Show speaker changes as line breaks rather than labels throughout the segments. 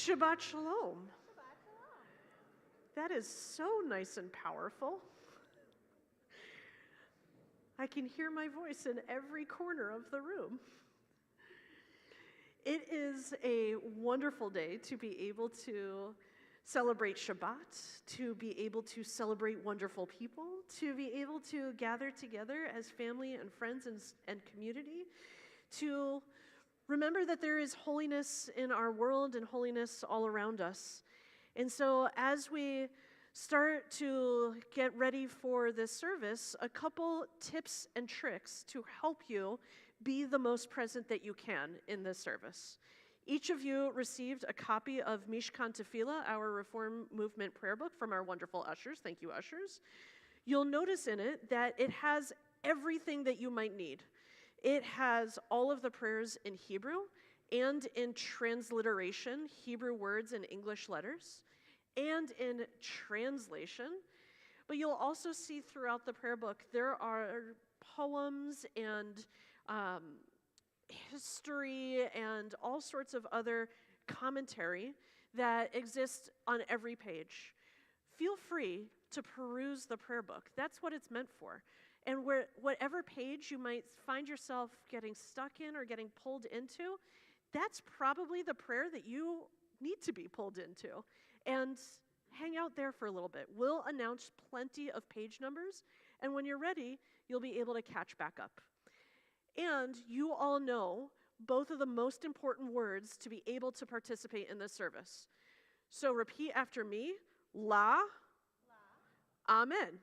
Shabbat Shalom. That is so nice and powerful. I can hear my voice in every corner of the room. It is a wonderful day to be able to celebrate Shabbat, to be able to celebrate wonderful people, to be able to gather together as family and friends and community, to remember that there is holiness in our world and holiness all around us. And so as we start to get ready for this service, a couple tips and tricks to help you be the most present that you can in this service. Each of you received a copy of Mishkan Tefillah, our Reform Movement prayer book from our wonderful ushers. Thank you, ushers. You'll notice in it that it has everything that you might need. It has all of the prayers in Hebrew and in transliteration, Hebrew words and English letters, and in translation. But you'll also see throughout the prayer book there are poems and history and all sorts of other commentary that exists on every page. Feel free to peruse the prayer book. That's what it's meant for. And whatever page you might find yourself getting stuck in or getting pulled into, that's probably the prayer that you need to be pulled into. And hang out there for a little bit. We'll announce plenty of page numbers, and when you're ready, you'll be able to catch back up. And you all know both of the most important words to be able to participate in this service. So repeat after me, La, Amen.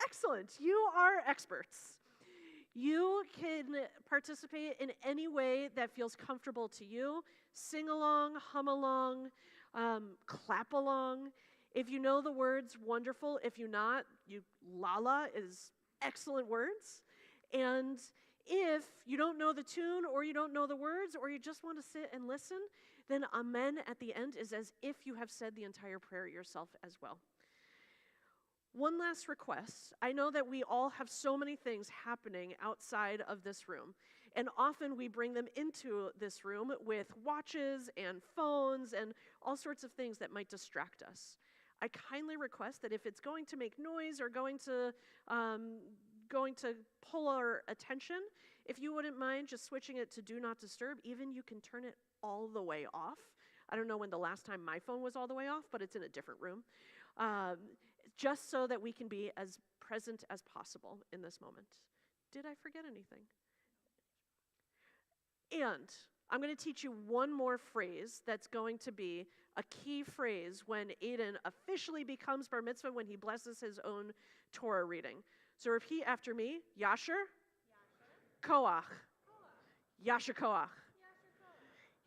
Excellent. You are experts. You can participate in any way that feels comfortable to you. Sing along, hum along, clap along. If you know the words, wonderful. If you not, Lala is excellent words. And if you don't know the tune or you don't know the words or you just want to sit and listen, then Amen at the end is as if you have said the entire prayer yourself as well. One last request. I know that we all have so many things happening outside of this room, and often we bring them into this room with watches and phones and all sorts of things that might distract us. I kindly request that if it's going to make noise or going to pull our attention, if you wouldn't mind just switching it to Do Not Disturb. Even you can turn it all the way off. I don't know when the last time my phone was all the way off, but it's in a different room. Just so that we can be as present as possible in this moment. Did I forget anything? And I'm going to teach you one more phrase that's going to be a key phrase when Aiden officially becomes bar mitzvah, when he blesses his own Torah reading. So repeat after me. Yasher. Koach. Yasher Koach.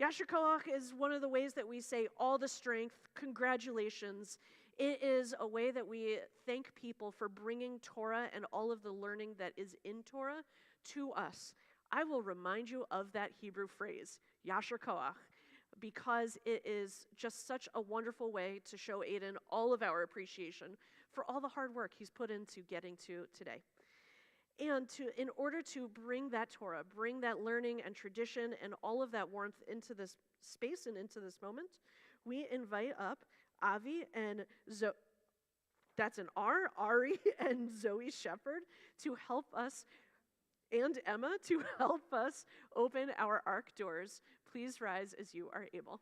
Yasher Koach is one of the ways that we say all the strength, congratulations. It is a way that we thank people for bringing Torah and all of the learning that is in Torah to us. I will remind you of that Hebrew phrase, Yasher Koach, because it is just such a wonderful way to show Aiden all of our appreciation for all the hard work he's put into getting to today. And in order to bring that Torah, bring that learning and tradition and all of that warmth into this space and into this moment, we invite up Avi and that's an R, Ari and Zoe Shepherd to help us, and Emma to help us open our ark doors. Please rise as you are able.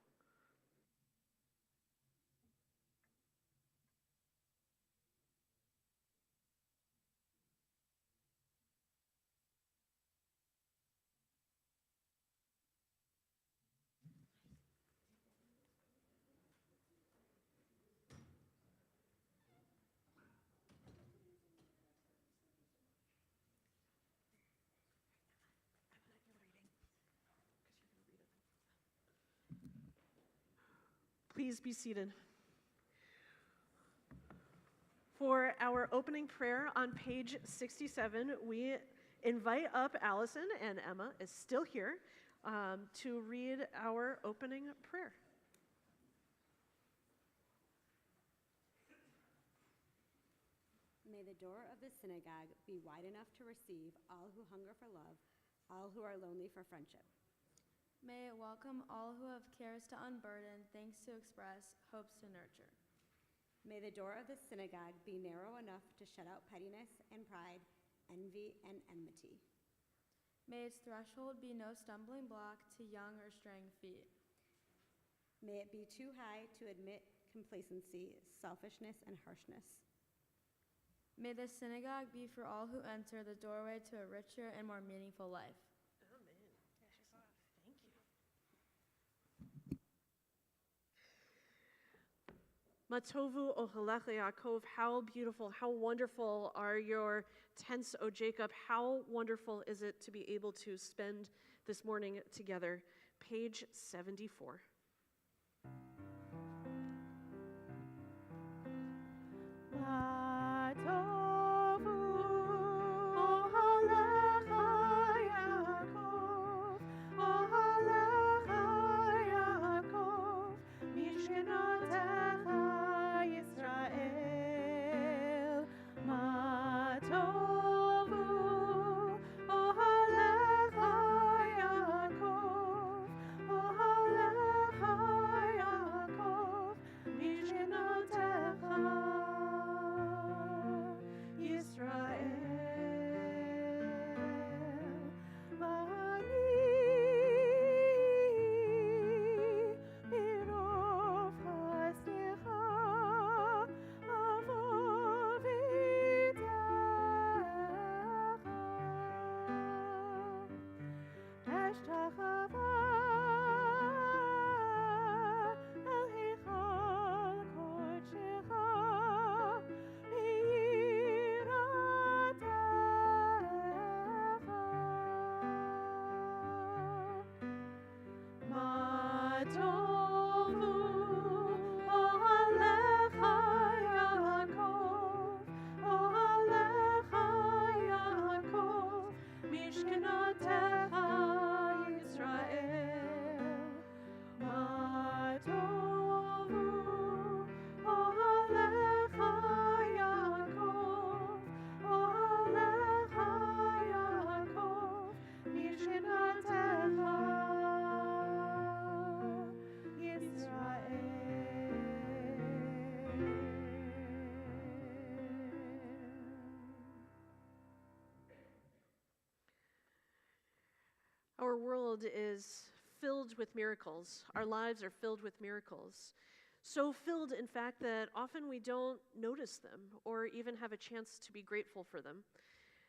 Please be seated. For our opening prayer on page 67, we invite up Allison, and Emma is still here, to read our opening prayer.
May the door of the synagogue be wide enough to receive all who hunger for love, all who are lonely for friendship.
May it welcome all who have cares to unburden, thanks to express, hopes to nurture.
May the door of the synagogue be narrow enough to shut out pettiness and pride, envy and enmity.
May its threshold be no stumbling block to young or straying feet.
May it be too high to admit complacency, selfishness, and harshness.
May the synagogue be for all who enter the doorway to a richer and more meaningful life.
Amen. Thank you. Matovu Ohalech Yaakov, how beautiful, how wonderful are your tents, O Jacob. How wonderful is it to be able to spend this morning together. Page 74. Our world is filled with miracles. Our lives are filled with miracles. So filled, in fact, that often we don't notice them or even have a chance to be grateful for them.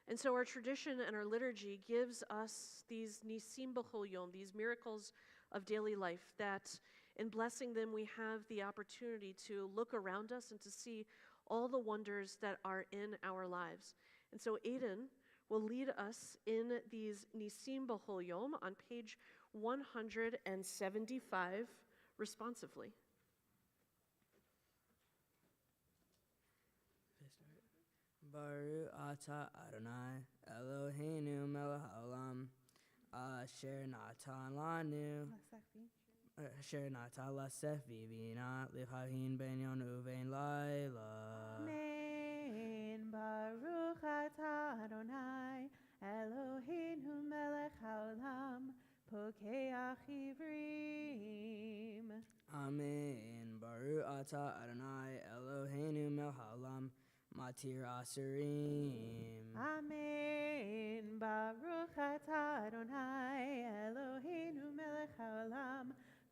And so our tradition and our liturgy gives us these nisim b'chol yom, these miracles of daily life, that in blessing them we have the opportunity to look around us and to see all the wonders that are in our lives. And so Aiden will lead us in these nisim b'chol yom on page 175 responsively.
Baruch atah Adonai Eloheinu melech haolam asher natan lanu asher natan lasef v'bina l'chavhin ben yon uvein laila.
Amen. Baruch atah Adonai Eloheinu melech haolam pokeach ivrim.
Amen. Baruch atah Adonai Eloheinu melech haolam matir asurim.
Amen. Baruch atah Adonai Eloheinu melech haolam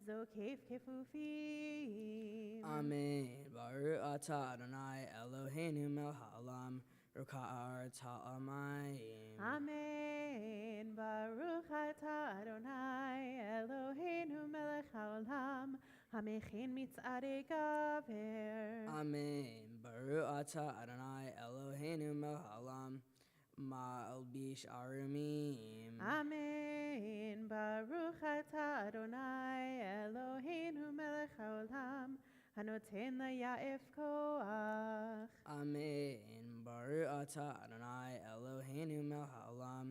zokef kefufim.
Amen. Baruch atah Adonai Eloheinu melech haolam ruka'ar ta'amayim.
Amen. Baruch atah Adonai Eloheinu melech haolam hamechin mitzarei gaver.
Amen. Baruch atah Adonai Eloheinu melech haolam ma'albish arumim.
Amen. Baruch atah Adonai Eloheinu melech haolam hanoten laya'ef koach.
Amen. Baruch atah Adonai Eloheinu melech haolam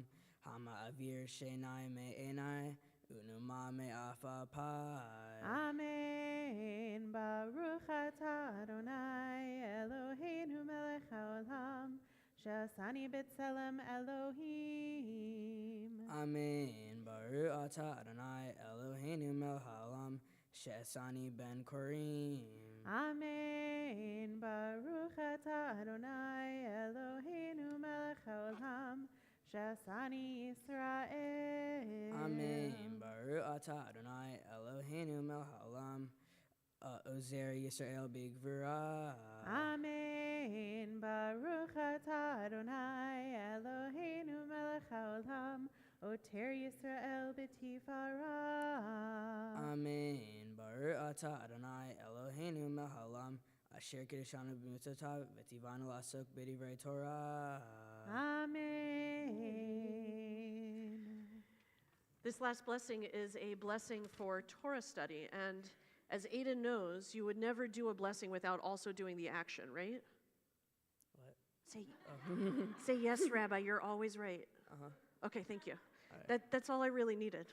hama'avir shenai me'enai unuma me'afapai.
Amen. Baruch atah Adonai Eloheinu melech haolam Shasani B'Tselem Elohim.
Amen. Baruch atah Adonai Eloheinu melech haolam she'asani ben korim.
Amen. Baruch atah Adonai Eloheinu melech haolam she'asani Yisrael.
Amen. Baruch atah Adonai Eloheinu melech haolam ozer Yisrael b'gvura.
Amen. Baruch atah Adonai Eloheinu melech haolam oter Yisrael b'tifara.
Amen. Baruch atah Adonai Eloheinu melech haolam asher kiddushanu b'mitzvotav v'tivanu la'asok b'divrei Torah.
Amen.
This last blessing is a blessing for Torah study. And as Aiden knows, you would never do a blessing without also doing the action, right?
What?
Say yes, Rabbi, you're always right.
Uh-huh.
Okay, thank you.
All right.
That's all I really needed.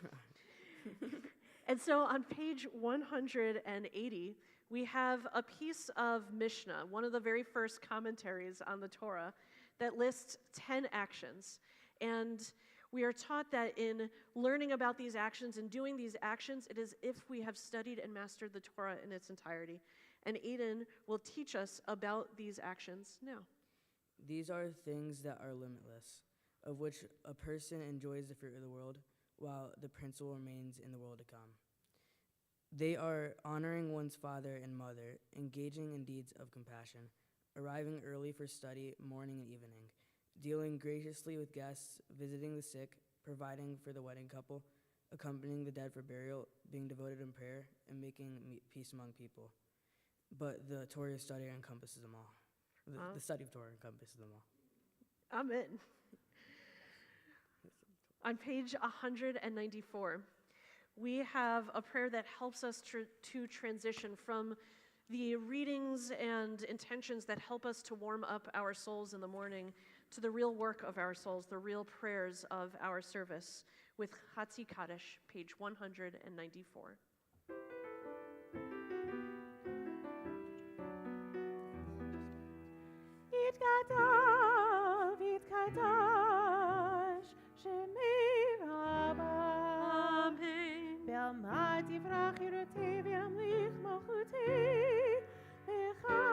And so on page 180, we have a piece of Mishnah, one of the very first commentaries on the Torah, that lists 10 actions. And we are taught that in learning about these actions and doing these actions, it is if we have studied and mastered the Torah in its entirety. And Aiden will teach us about these actions now.
These are things that are limitless, of which a person enjoys the fruit of the world, while the principle remains in the world to come. They are honoring one's father and mother, engaging in deeds of compassion, arriving early for study morning and evening, dealing graciously with guests, visiting the sick, providing for the wedding couple, accompanying the dead for burial, being devoted in prayer, and making peace among people. But the Torah study encompasses them all. The study of Torah encompasses them all.
Amen. On page 194, we have a prayer that helps us to transition from the readings and intentions that help us to warm up our souls in the morning to the real work of our souls, the real prayers of our service, with Chatzi Kaddish, page 194.
Yitkadav, Yitkadash, Shemei Rabbah.
Amen.
Be'alma tivrach yirotei v'yamlich malchutei, v'chayechon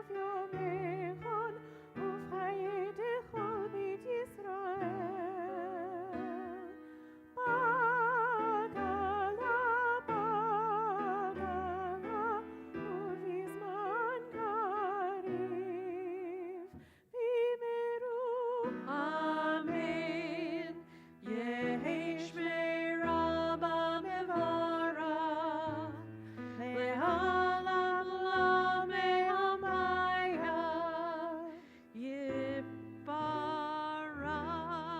uv'yomechon, uv'chayei dechol beit Yisrael. Bagala, bagala, uv'yizman kariv, v'yimeru.
Amen. Yehi Shmei Rabbah Mevarach, Le'olam Lamei Hamaya, Yiparach.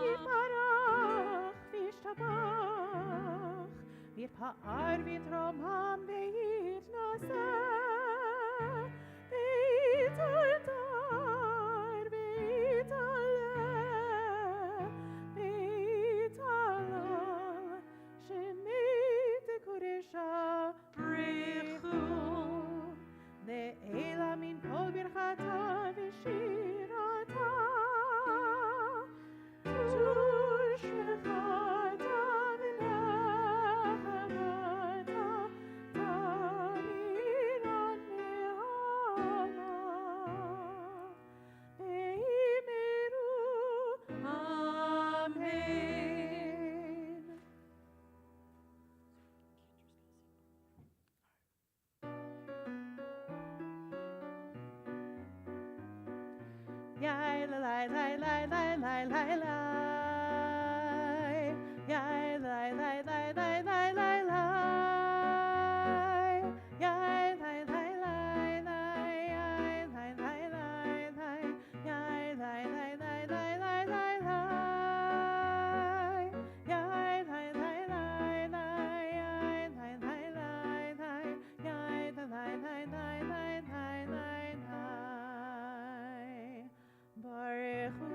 Yiparach v'yishtabach, v'yitpa'ar v'yitromam v'yitnaseh, v'yitaldar v'yitaleh, v'yitalal, shemei tekodesha brichu, le'ela min kol birchata v'shirata. Yai la lai lai lai lai lai lai lai. Yai lai lai lai lai lai lai lai. Yai lai lai lai lai. Yai lai lai lai lai. Yai lai lai lai lai lai lai lai. Yai lai lai lai lai. Yai lai lai lai lai. Yai lai lai lai lai lai lai lai. Baruch hu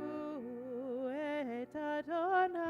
et Adonai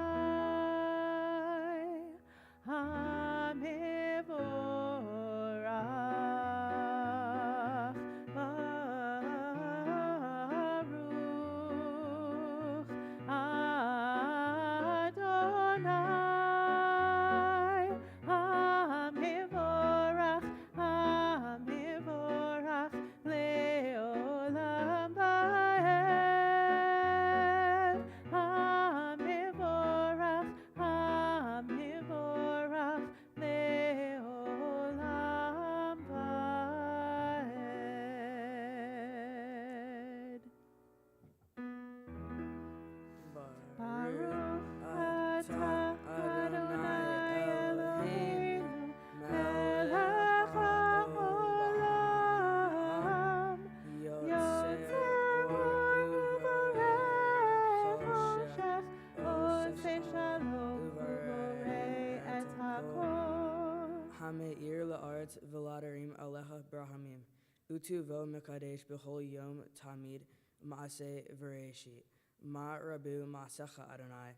la'aretz v'ladarim alecha brahamim. Utu vo mekadesh b'chol yom tamid ma'aseh v'reishit. Ma rabu ma'asecha Adonai.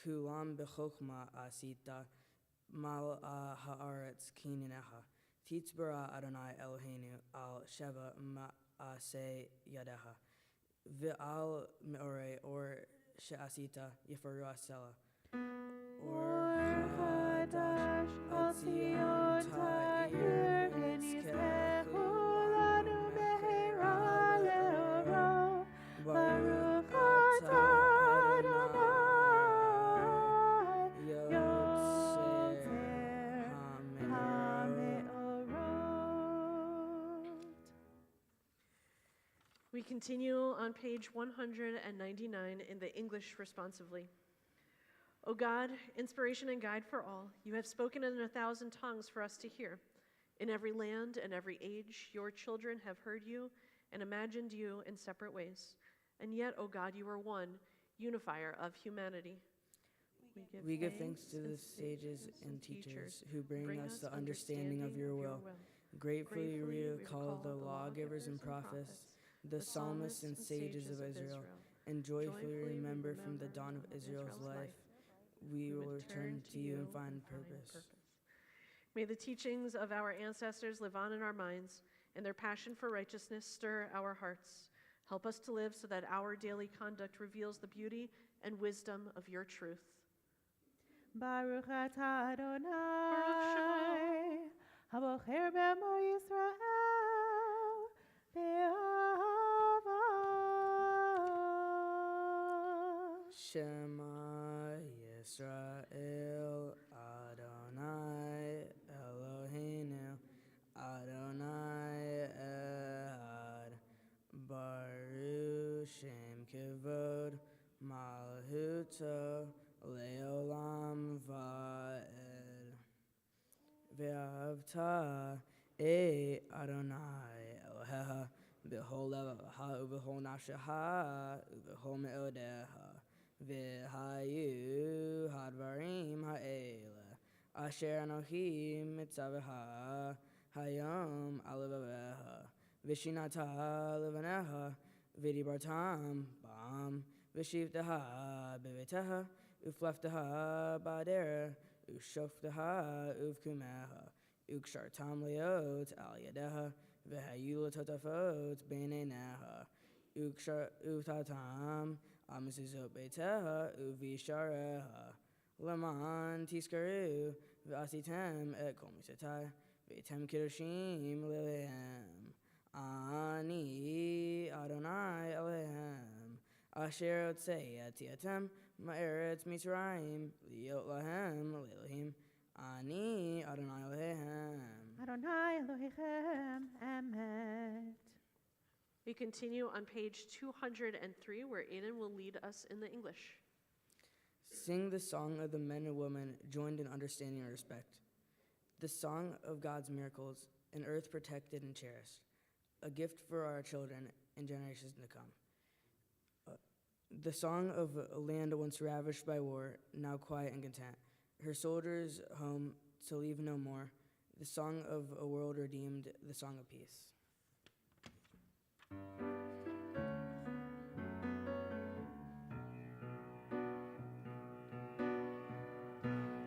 Kulam b'chokma asita mal ha'aretz kininecha. Titzbara Adonai Eloheinu al sheva ma'aseh yadeha. V'al me'ore or she'asita yifaru asela. Or hadash al Zion ta'ir v'nizkechu lanu mehera le'oro. Baruch atah Adonai yotzer ha'me'orot.
We continue on page 199 in the English responsively. O God, inspiration and guide for all, you have spoken in 1,000 tongues for us to hear. In every land and every age, your children have heard you and imagined you in separate ways. And yet, O God, you are one, unifier of humanity.
We give thanks to the sages and teachers who bring us the understanding of your will. Gratefully we recall the lawgivers and prophets, the psalmists and sages of Israel, and joyfully remember from the dawn of Israel's life, we will return to you and find purpose.
May the teachings of our ancestors live on in our minds, and their passion for righteousness stir our hearts. Help us to live so that our daily conduct reveals the beauty and wisdom of your truth.
Baruch atah Adonai,
Baruch
habocher b'mo Yisrael, be'ahava.
Shema Yisrael Adonai Eloheinu Adonai Echad Baruch Shem Kevod Malchuto Leolam Va'ed Ve'avta Adonai Elohecha B'chol levavecha u'b'chol nafshecha u'b'chol me'odecha v'hayu hadvarim ha'ele asher anochi mitzavecha hayom al levavecha v'shinata levanecha v'dibartam bam v'shivteha b'veteha u'flefteha ba'adera u'shofteha u'vkumeha u'kshartam leot al yadeha v'hayu l'totafot b'neineha u'tatam amizuzot beiteha u'vishareha leman tiskaru v'asitem et kol mitzvotai v'etem kiddushim lelehem ani Adonai Elohem asher otzei atiatem ma'eretz Mitzrayim liot lahem lelohim ani Adonai Elohem.
Adonai Elohechem Emet.
We continue on page 203, where Aiden will lead us in the English.
Sing the song of the men and women joined in understanding and respect. The song of God's miracles, an earth protected and cherished, a gift for our children and generations to come. The song of a land once ravished by war, now quiet and content, her soldiers home to leave no more, the song of a world redeemed, the song of peace.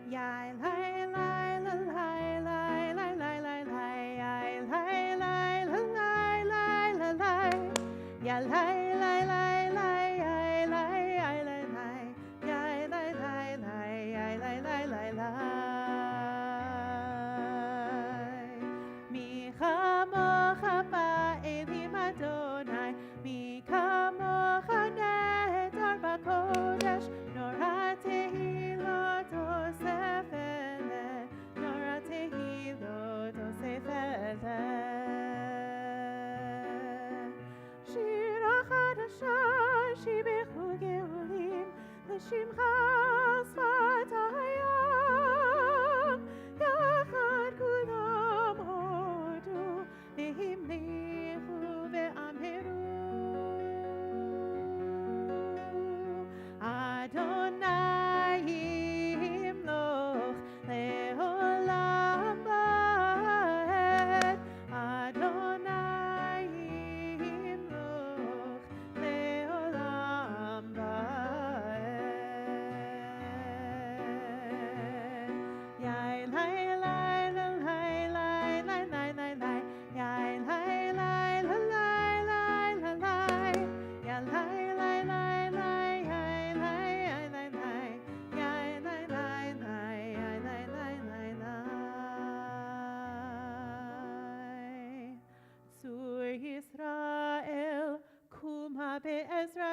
Yai lai lai la lai lai lai lai lai lai yai lai lai la lai lai la lai yai lai lai lai lai yai lai yai lai lai yai lai lai lai yai lai lai lai lai mi chamocha ba'elim Adonai mi chamocha nedar b'kodesh norah tehilot osefet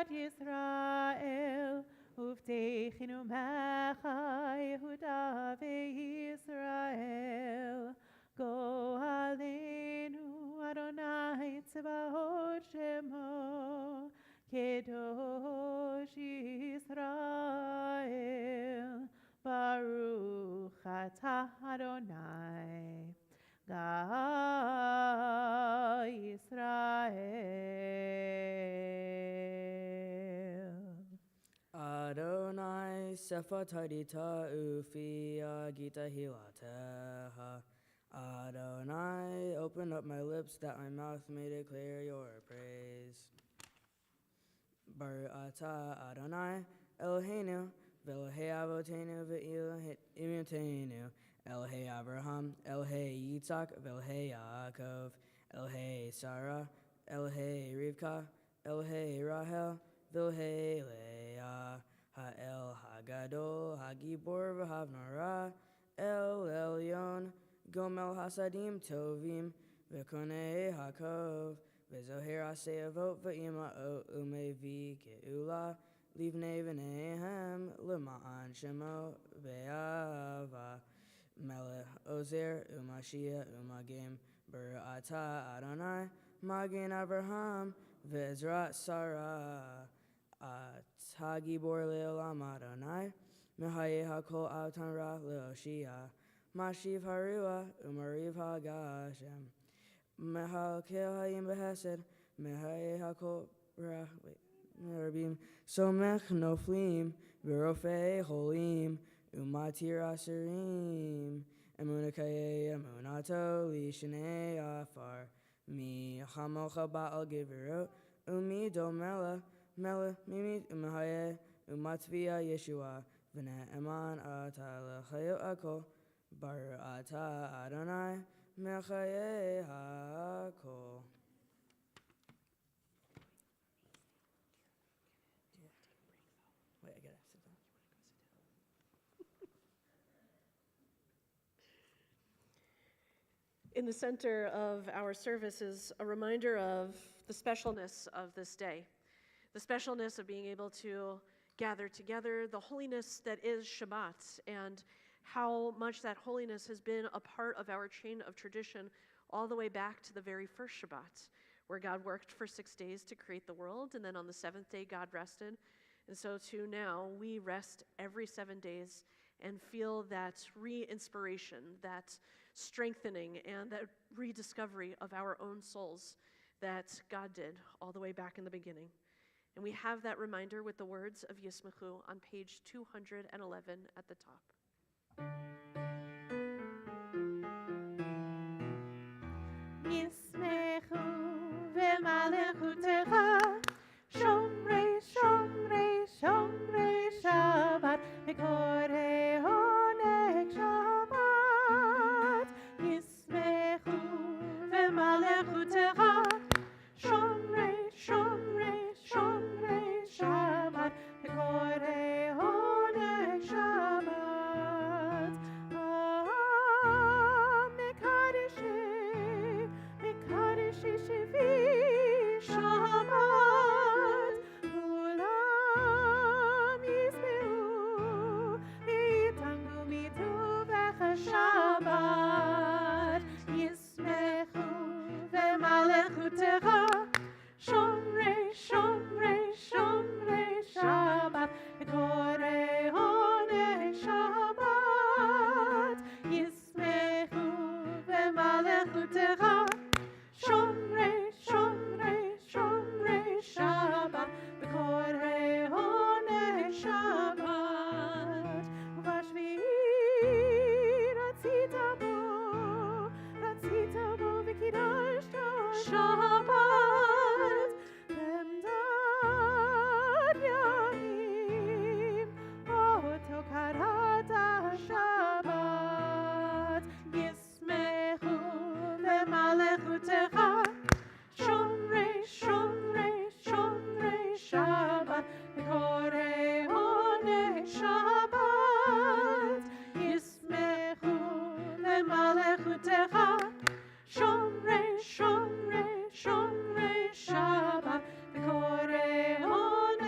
Shabbat Yisrael, Uvtechinu Mecha Yehuda veYisrael. Go Aleinu Adonai Tzebaot Shemo, Kedosh Yisrael. Baruch Atah Adonai, Ga Yisrael.
Adonai Sefatadita Ufia Gita Hilateha. Adonai, open up my lips that my mouth may declare your praise. Baruch atah Adonai Eloheinu v'Elohei Avotenu v'Imutenu Elohei Abraham, Elohei Yitzhak v'Elohei Yaakov, Elohei Sarah, Elohei Rivka, Elohei Rahel v'Elohei Leah, Ha'el Hagadol Hagibor v'Havnara, El Elyon Gomel Hasadim Tovim v'Konei Hakov v'Zoher Aseyavot v'Ima'ot Umevi Geula Livnei v'Nehem L'ma'an Shemo v'Ava Melech Ozer Umashia Umagim Baruch atah Adonai Magin Abraham v'Ezrat Sarah Atah Gibor Le'olam Adonai Mehayeh HaKol Atan Ra Le'Oshia Mashiv Harua Umariv Hagashem Mehalkel Hayim Behesed Mehayeh HaKol Merabim Somech Noflim V'Rofei Holim Umatir Asirim Emunakaye Emunato Lishnei Afar Mi Hamocha Ba'al Giverot Umi Domela Mela Mimit Umahaye Umatvia Yeshua V'ne Eman Atala Chayot Akol Baruch atah Adonai Mechayeh HaKol. Wait, I gotta sit down.
In the center of our service is a reminder of the specialness of this day, the specialness of being able to gather together, the holiness that is Shabbat, and how much that holiness has been a part of our chain of tradition all the way back to the very first Shabbat, where God worked for 6 days to create the world, and then on the seventh day God rested. And so too now, we rest every 7 days and feel that re-inspiration, that strengthening, and that rediscovery of our own souls that God did all the way back in the beginning. And we have that reminder with the words of Yismachu on page 211 at the top.
Yismechu v'malechutecha, Shomrei, Shomrei, Shomrei Shabbat, V'korei Honeg Shabbat. Yismechu v'malechutecha, Shomrei, Shomrei, Shomrei Shabbat, V'korei Honeg Shabbat. Mekadeshi Shivi Shabbat, Kulam Yismeu v'yitangu mituvecha Shabbat. Yismechu v'malechutecha, Shomrei, Shomrei, Shomrei Shabbat, V'korei Honeg Shabbat. Yismechu v'malechutecha, Shomrei, Shomrei, Shomrei Shabbat, V'korei Honeg Shabbat. Uvashvi'i ratzita bo v'kidashta Shabbat. B'emdad yamim, oto karata Shabbat. Yismechu v'malechutecha, Shomrei, Shomrei, Shomrei Shabbat, V'korei Honeg Shabbat. Yismechu v'malechutecha, Shomrei, Shomrei, Shomrei Shabbat, V'korei Honeg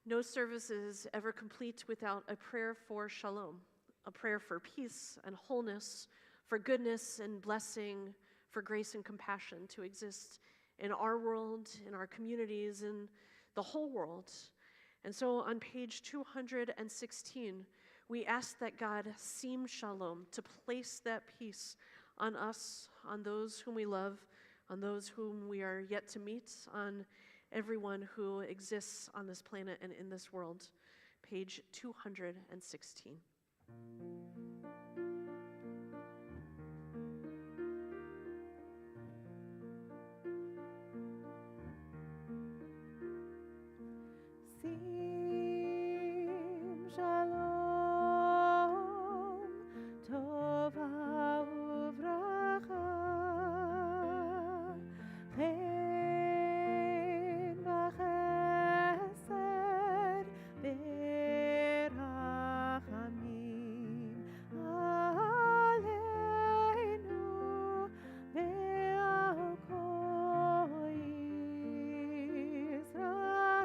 No service is ever complete without a prayer for shalom, a prayer for peace and wholeness, for goodness and blessing, for grace and compassion to exist in our world, in our communities, in the whole world. And so on page 216, we ask that God seem shalom, to place that peace on us, on those whom we love, on those whom we are yet to meet, on everyone who exists on this planet and in this world. Page 216.
Sim shalom, tova uvracha, chen v'chesed v'rachamim aleinu ve'al kol Yisrael.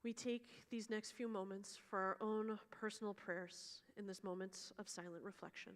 We take these next few moments for our own personal prayers in this moment of silent reflection.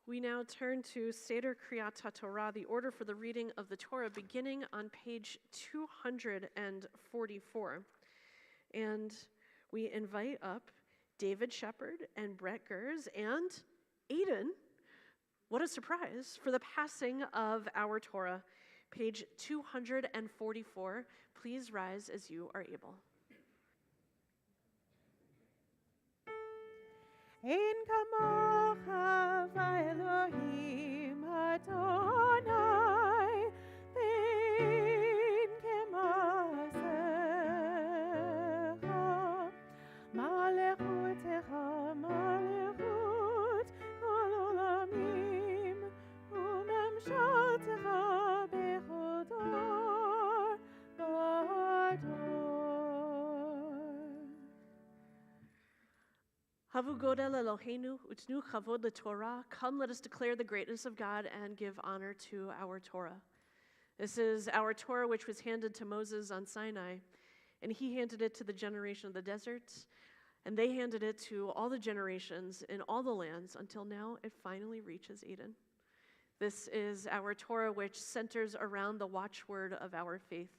We now turn to Seder Kriyat HaTorah, the order for the reading of the Torah, beginning on page 244. And we invite up David Shepard and Brett Gers, and Aiden, what a surprise, for the passing of our Torah. Page 244. Please rise as you are able.
Ein kamocha v'Elohim Adonai, ve'ein kemasecha. Malechutecha, malechut kol olamim, u'memshaltecha bechol dor v'dor.
Havu godel Eloheinu utnu chavod leTorah. Come, let us declare the greatness of God and give honor to our Torah. This is our Torah, which was handed to Moses on Sinai, and he handed it to the generation of the desert, and they handed it to all the generations in all the lands until now it finally reaches Aiden. This is our Torah, which centers around the watchword of our faith,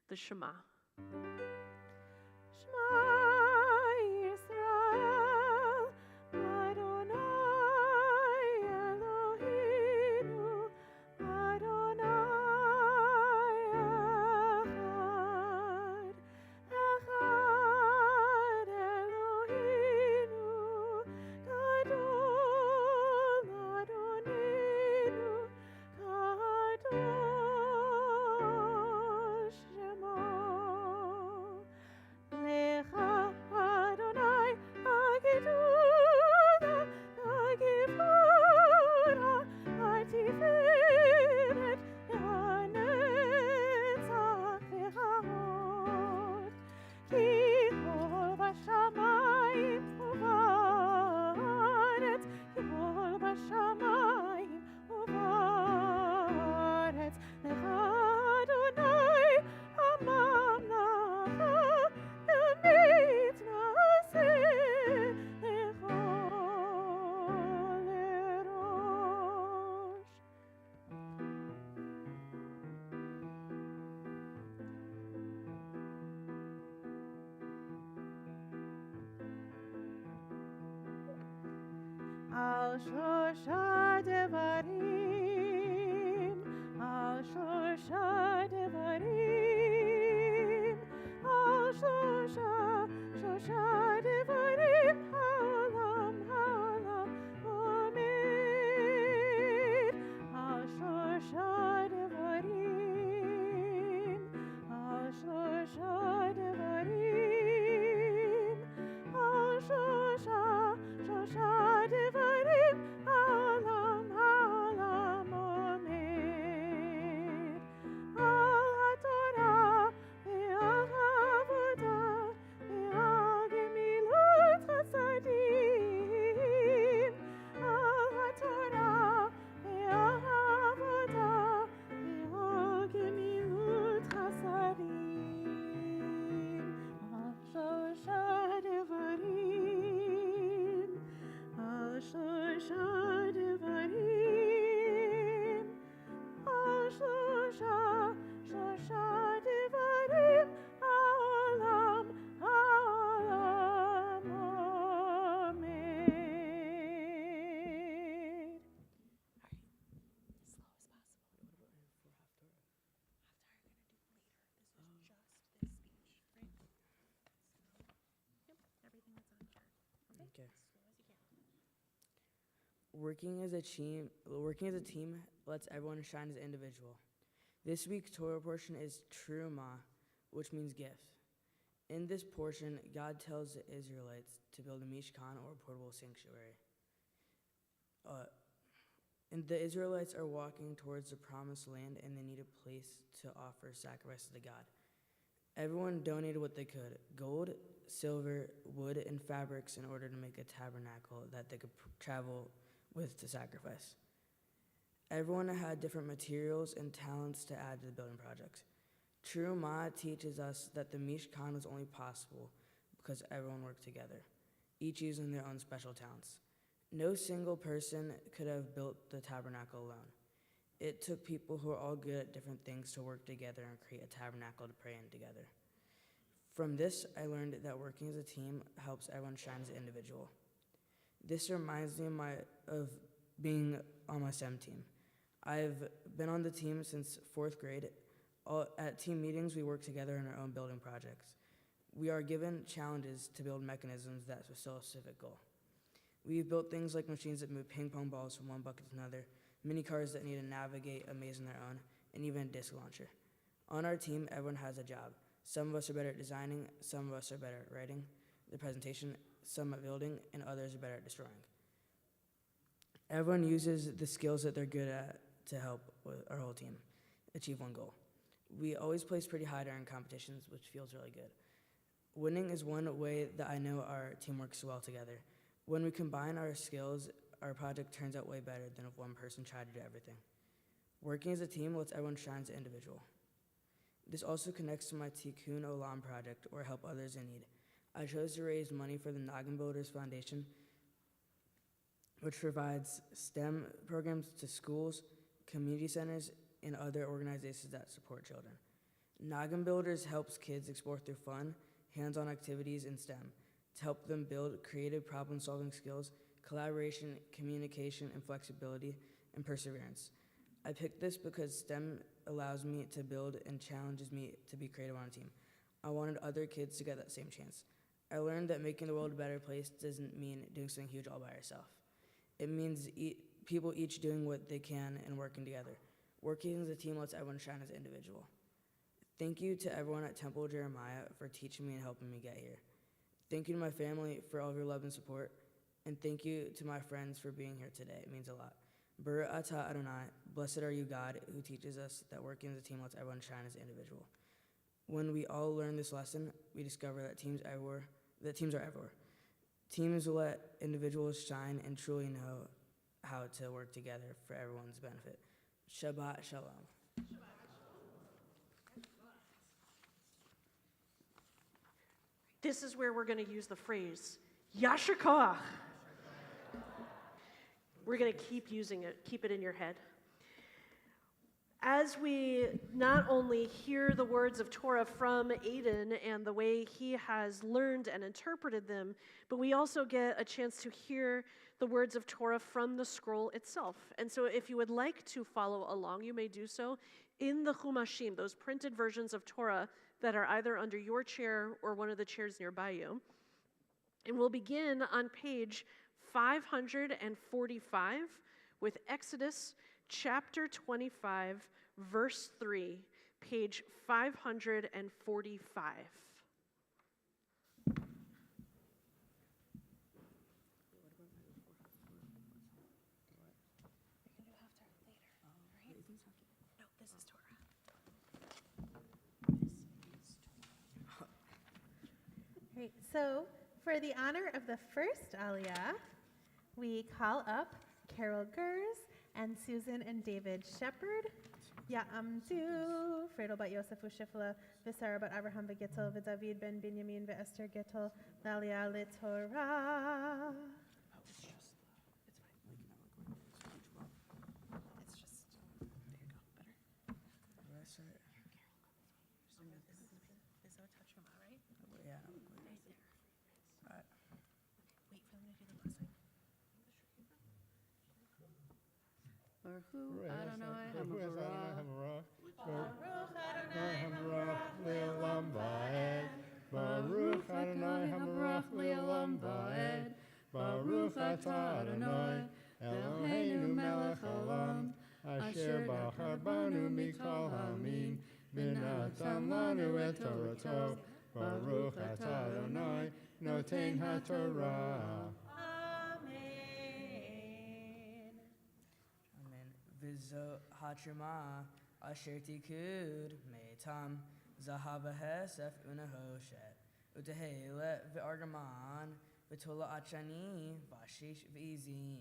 the Shema.
Shema Yisrael, Adonai Eloheinu, Adonai Echad. Echad Eloheinu, Gadol Adonenu, Kadosh Shemo. Lecha Adonai Ageduda, Agevura, Atiferet, Hanetzach v'Hod. Ki kol bashamayim u'ba'aretz, ki kol bashamayim u'ba'aretz. Lecha Adonai hamamlacha, Emit na'aseh lechol erosh. Al shosha devarim, al shosha devarim, al shosha devarim, ha'olam omer. Al shosha devarim, al shosha devarim, al shosha devarim, ha'olam omer. Al haTorah ve'al ha'avodah ve'al gemilut chasadim. Al haTorah ve'al ha'avodah ve'al gemilut chasadim. Al shosha devarim, al shosha devarim, al shosha devarim, ha'olam omer.
Okay. Working as a team lets everyone shine as an individual. This week's Torah portion is Terumah, which means gift. In this portion, God tells the Israelites to build a mishkan, or portable sanctuary. And the Israelites are walking towards the promised land, and they need a place to offer sacrifices to God. Everyone donated what they could: gold, silver, wood, and fabrics in order to make a tabernacle that they could travel with to sacrifice. Everyone had different materials and talents to add to the building projects. Terumah teaches us that the mishkan was only possible because everyone worked together, each using their own special talents. No single person could have built the tabernacle alone. It took people who are all good at different things to work together and create a tabernacle to pray in together. From this, I learned that working as a team helps everyone shine as an individual. This reminds me of being on my STEM team. I've been on the team since 4th grade. At team meetings, we work together on our own building projects. We are given challenges to build mechanisms that fulfill a specific goal. We've built things like machines that move ping pong balls from one bucket to another, mini cars that need to navigate a maze on their own, and even a disc launcher. On our team, everyone has a job. Some of us are better at designing, some of us are better at writing the presentation, some at building, and others are better at destroying. Everyone uses the skills that they're good at to help with our whole team achieve one goal. We always place pretty high during competitions, which feels really good. Winning is one way that I know our team works well together. When we combine our skills, our project turns out way better than if one person tried to do everything. Working as a team lets everyone shine as an individual. This also connects to my Tikkun Olam project, or help others in need. I chose to raise money for the Noggin Builders Foundation, which provides STEM programs to schools, community centers, and other organizations that support children. Noggin Builders helps kids explore through fun, hands-on activities in STEM to help them build creative problem-solving skills, collaboration, communication, and flexibility, and perseverance. I picked this because STEM allows me to build and challenges me to be creative on a team. I wanted other kids to get that same chance. I learned that making the world a better place doesn't mean doing something huge all by yourself. It means people each doing what they can and working together. Working as a team lets everyone shine as an individual. Thank you to everyone at Temple Jeremiah for teaching me and helping me get here. Thank you to my family for all of your love and support. And thank you to my friends for being here today. It means a lot. Baruch atah Adonai, blessed are you, God, who teaches us that working as a team lets everyone shine as an individual. When we all learn this lesson, we discover that teams are everywhere. Teams will let individuals shine and truly know how to work together for everyone's benefit. Shabbat Shalom.
This is where we're going to use the phrase, Yasher Koach. We're going to keep using it, keep it in your head. As we not only hear the words of Torah from Aiden and the way he has learned and interpreted them, but we also get a chance to hear the words of Torah from the scroll itself. And so if you would like to follow along, you may do so in the Chumashim, those printed versions of Torah that are either under your chair or one of the chairs nearby you. And we'll begin on page 545 with Exodus chapter 25, verse 3, page 545.
Great. So, for the honor of the first Aliyah, we call up Carol Gers and Susan and David Shepard. Ya'amdu, Fredo bat Yosef u'Shifla, v'Sarah bat Abraham v'Gittel, v'David ben Binyamin v'Esther Gittel, l'Aliyah l'Torah.
Baruch Adonai Hamarach, Baruch Adonai Hamarach le'olam va'ed, Baruch Adonai Hamarach le'olam va'ed, Baruch atah Adonai Eloheinu melech haolam, asher bachar banu mikol ha'amim, v'natan lanu et Torato, Baruch atah Adonai noten haTorah.
Vizo hachema asher tikud metam zahava hesef unahoshet utahele ve'argaman v'tola achani vashish v'izim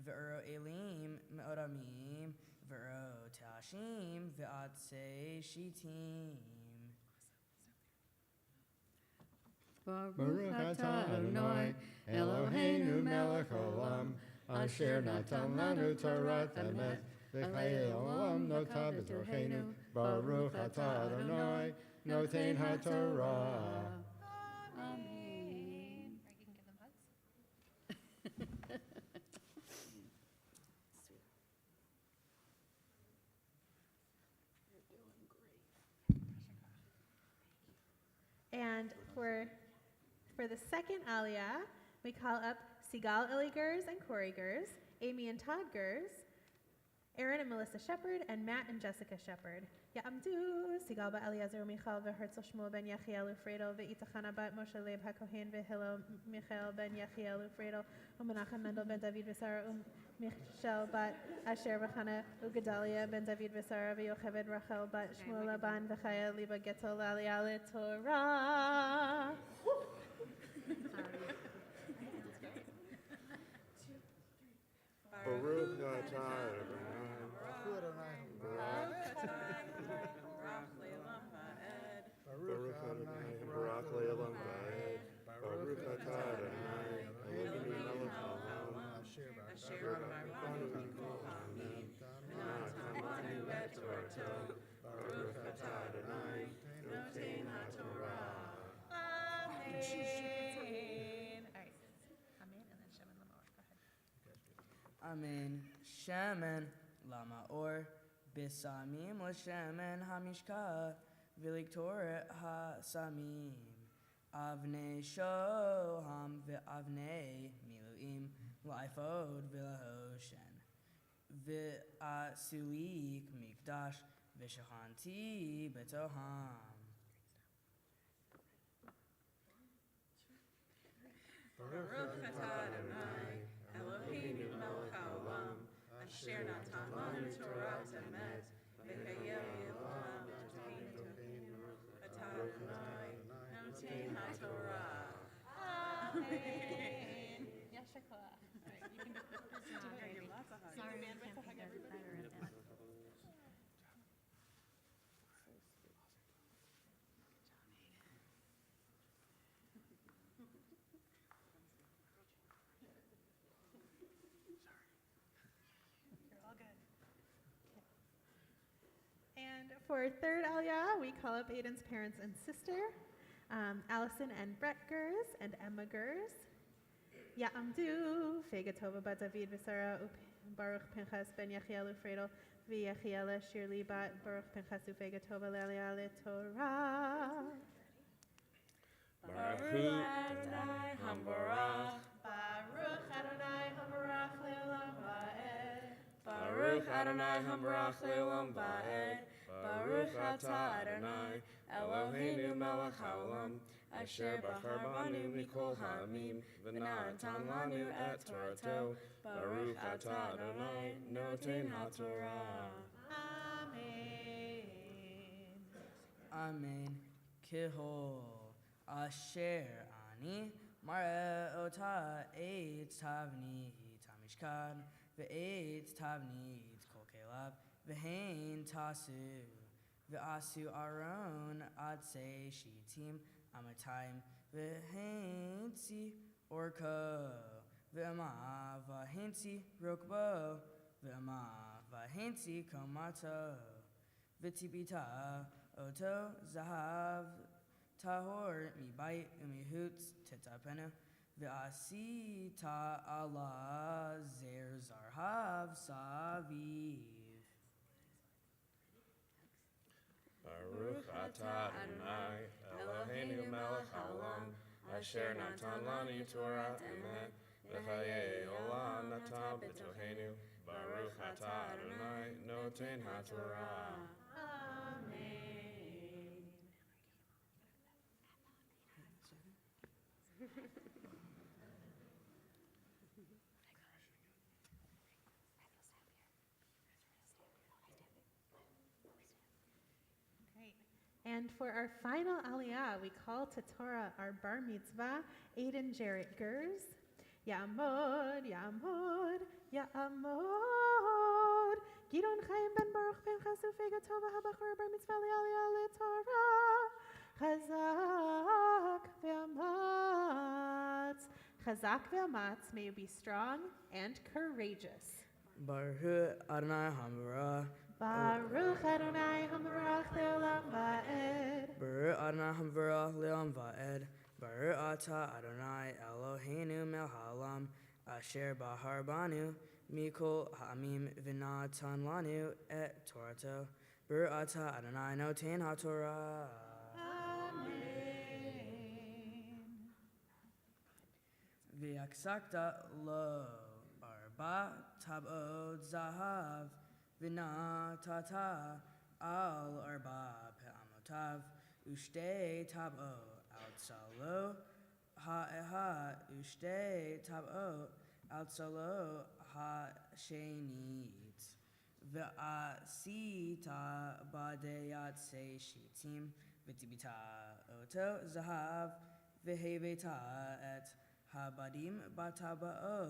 ve'ero elim me'oramim ve'ero tashim ve'atzei shitim.
Baruch atah Adonai Eloheinu melech haolam, asher natan lanu Torat emet, v'chayei olam nota b'torcheinu. Baruch atah Adonai Noten HaTorah.
Amen.
Or you can give them hugs. And for the second Aliyah, we call up Sigal Eli Gers and Corey Gers, Amy and Todd Gers, Aaron and Melissa Shepard, and Matt and Jessica Shepard. Ya'amdu, Sigal ba Eliezer Michal ve'Herzl Shmuel ben Yachiel Ufredo ve'Itachana bat Moshe Leib HaKohen ve'Hillel Michael ben Yachiel Ufredo u'Menachem Mendel ben David v'Sara Michel bat Asher v'Chana u'Gedalia ben David v'Sara ve'Yocheved Rachel bat Shmuel ban v'Chaya Liba Getol Aliyah Torah.
Baruch atah Adonai. Baruch Adonai, Baruch Le'olam Va'ed. Baruch atah Adonai, Eloheinu melech haolam, asher b'chanu mikol ha'amim, v'natan lanu et Torato. Baruch atah Adonai, noten HaTorah.
Amen. All right. Amen, and then Shem and Lamar. Go ahead.
Amen. Shemen lama or bisamim l'shemen hamishka v'liktoret hasamim avnei shoham v'avnei miluim l'ifod v'lahoshen v'asulik mikdash v'shachanti betoham.
Baruch atah Adonai, Eloheinu melech haolam, asher natan lanu Torah emet, v'chayei olam b'tokeinu. Atah Adonai, noten HaTorah.
Amen. Yashakah. All right, you can Sorry, I can't think of it better at that. You're all good. And for third Aliyah, we call up Aiden's parents and sister, Allison and Brett Gers and Emma Gers. Ya'amdu, Fega Tova bat David v'Sara Baruch Pinchas ben Yachiel Ufredo v'Yachiela Shirley bat Baruch Pinchas u'Fega Tova le'aliyah le'Torah.
Baruch Adonai Hambarach.
Baruch Adonai Habarach le'olam va'ed.
Baruch Adonai Hambarach le'olam va'ed. Baruch atah Adonai, Eloheinu melech haolam, asher bachar banu mikol ha'amim, v'natan lanu et Torato. Baruch atah Adonai, noten HaTorah.
Amen.
Amen. Kihol asher ani mara ota eight tavni tamishkan ve'eight tavni kol kelab ve'hain tasu ve'asu aron adse shitim amatayim ve'hain tzi orko ve'ama v'hain tzi rokbo ve'ama v'hain tzi komato v'tibita oto zahav tahor mi bait umi hoots tetapenu ve'asi ta'ala zer zarhav saviv.
Baruch atah Adonai, Eloheinu melech haolam, asher natan lanu Torah emet, v'chayei olam natan b'tokeinu. Baruch atah Adonai, noten HaTorah.
Great. And for our final Aliyah, we call to Torah our bar mitzvah, Aiden Jarrett Gers. Ya'amod, Ya'amod, Ya'amod. Gidon Chaim ben Baruch ben Chasu Fega Tova HaBachor bar mitzvah li'Aliyah le'Torah. Chazak ve'amatz. Chazak ve'amatz, may you be strong and courageous.
Baruch Adonai Hamara
Baruch Adonai Hamvarach Leolam Va'ed.
Baruch Adonai Hamvarach Le'olam Va'ed. Baruch Atah Adonai Eloheinu Melech Haolam Asher Bahar Banu Mikol Ha'amim V'natan Lanu Et Torato. Baruch Atah Adonai Noten HaTorah. V'yaksakta lo arba tabot zahav v'natata al arba pe'amotav ushte tabot outsalo ha'eha ushte tabot outsalo ha'shenit v'asita badeyat se shitim v'tibita oto zahav v'heveta et Habadim bataba'o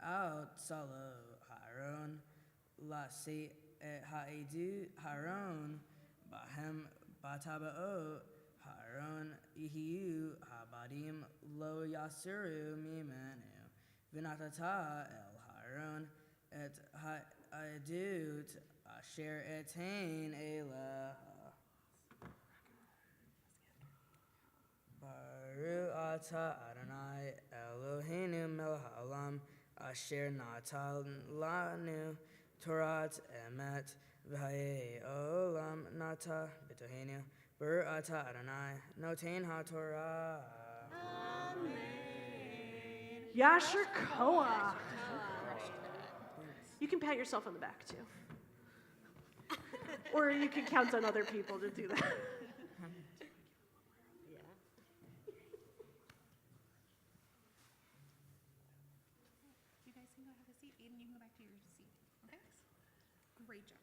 out salo Haron lase ha'edu Haron bahem bataba'o Haron ihiu habadim lo yasiru mimenu v'natata el Haron et ha'edut asher etain elah. Baruch atah Adonai Eloheinu melech haolam asher natan lanu Torat emet v'hayei olam nata b'tohenu. Baruch atah Adonai noten haTorah.
Yasher Koach. You can pat yourself on the back too. Or you can count on other people to do that.
You guys can go have a seat. Aiden, you can go back to your seat. Okay? Great job.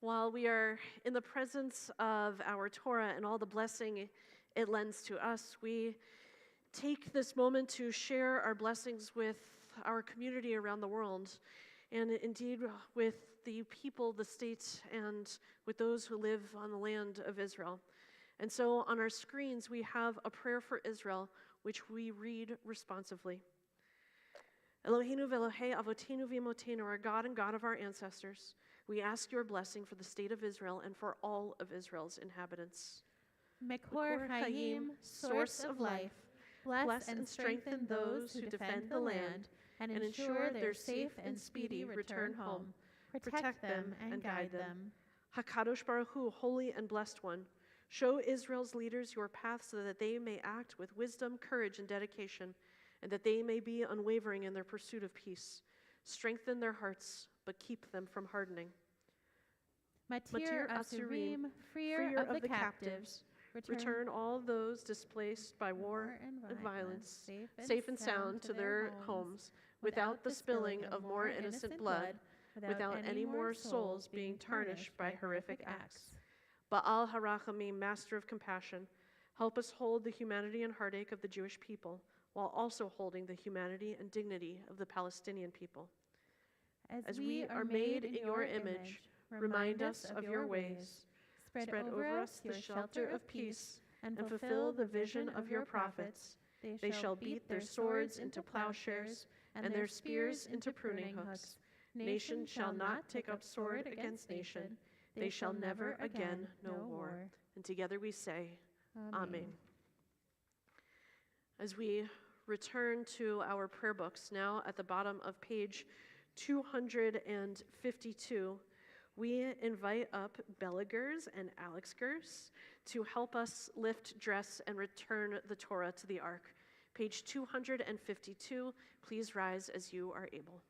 While we are in the presence of our Torah and all the blessing it lends to us, we take this moment to share our blessings with our community around the world, and indeed with the people, the state, and with those who live on the land of Israel. And so on our screens, we have a prayer for Israel, which we read responsively. Eloheinu v'Elohei avotenu v'imotenu, our God and God of our ancestors, we ask your blessing for the state of Israel and for all of Israel's inhabitants.
Mekor Chaim, source of life, bless and strengthen those who defend the land and ensure their safe and speedy return home. Protect them and guide them.
HaKadosh Baruch Hu, holy and blessed one, show Israel's leaders your path so that they may act with wisdom, courage, and dedication, and that they may be unwavering in their pursuit of peace. Strengthen their hearts, but keep them from hardening.
Matir Asurim, freer of the captives,
return all those displaced by war and violence, safe and sound to their homes, without the spilling of more innocent blood, without any more souls being tarnished by horrific acts. Ba'al Harachamim, Master of Compassion, help us hold the humanity and heartache of the Jewish people, while also holding the humanity and dignity of the Palestinian people. As we are made in your image, remind us of your ways. Spread over us the shelter of peace, and fulfill the vision of your prophets. They shall beat their swords into plowshares, and their spears into pruning hooks. Nation shall not take up sword against nation. They shall never again know war. And together we say, Amen. As we return to our prayer books, now at the bottom of page 252, we invite up Bella Gers and Alex Gers to help us lift, dress, and return the Torah to the Ark. Page 252, please rise as you are able.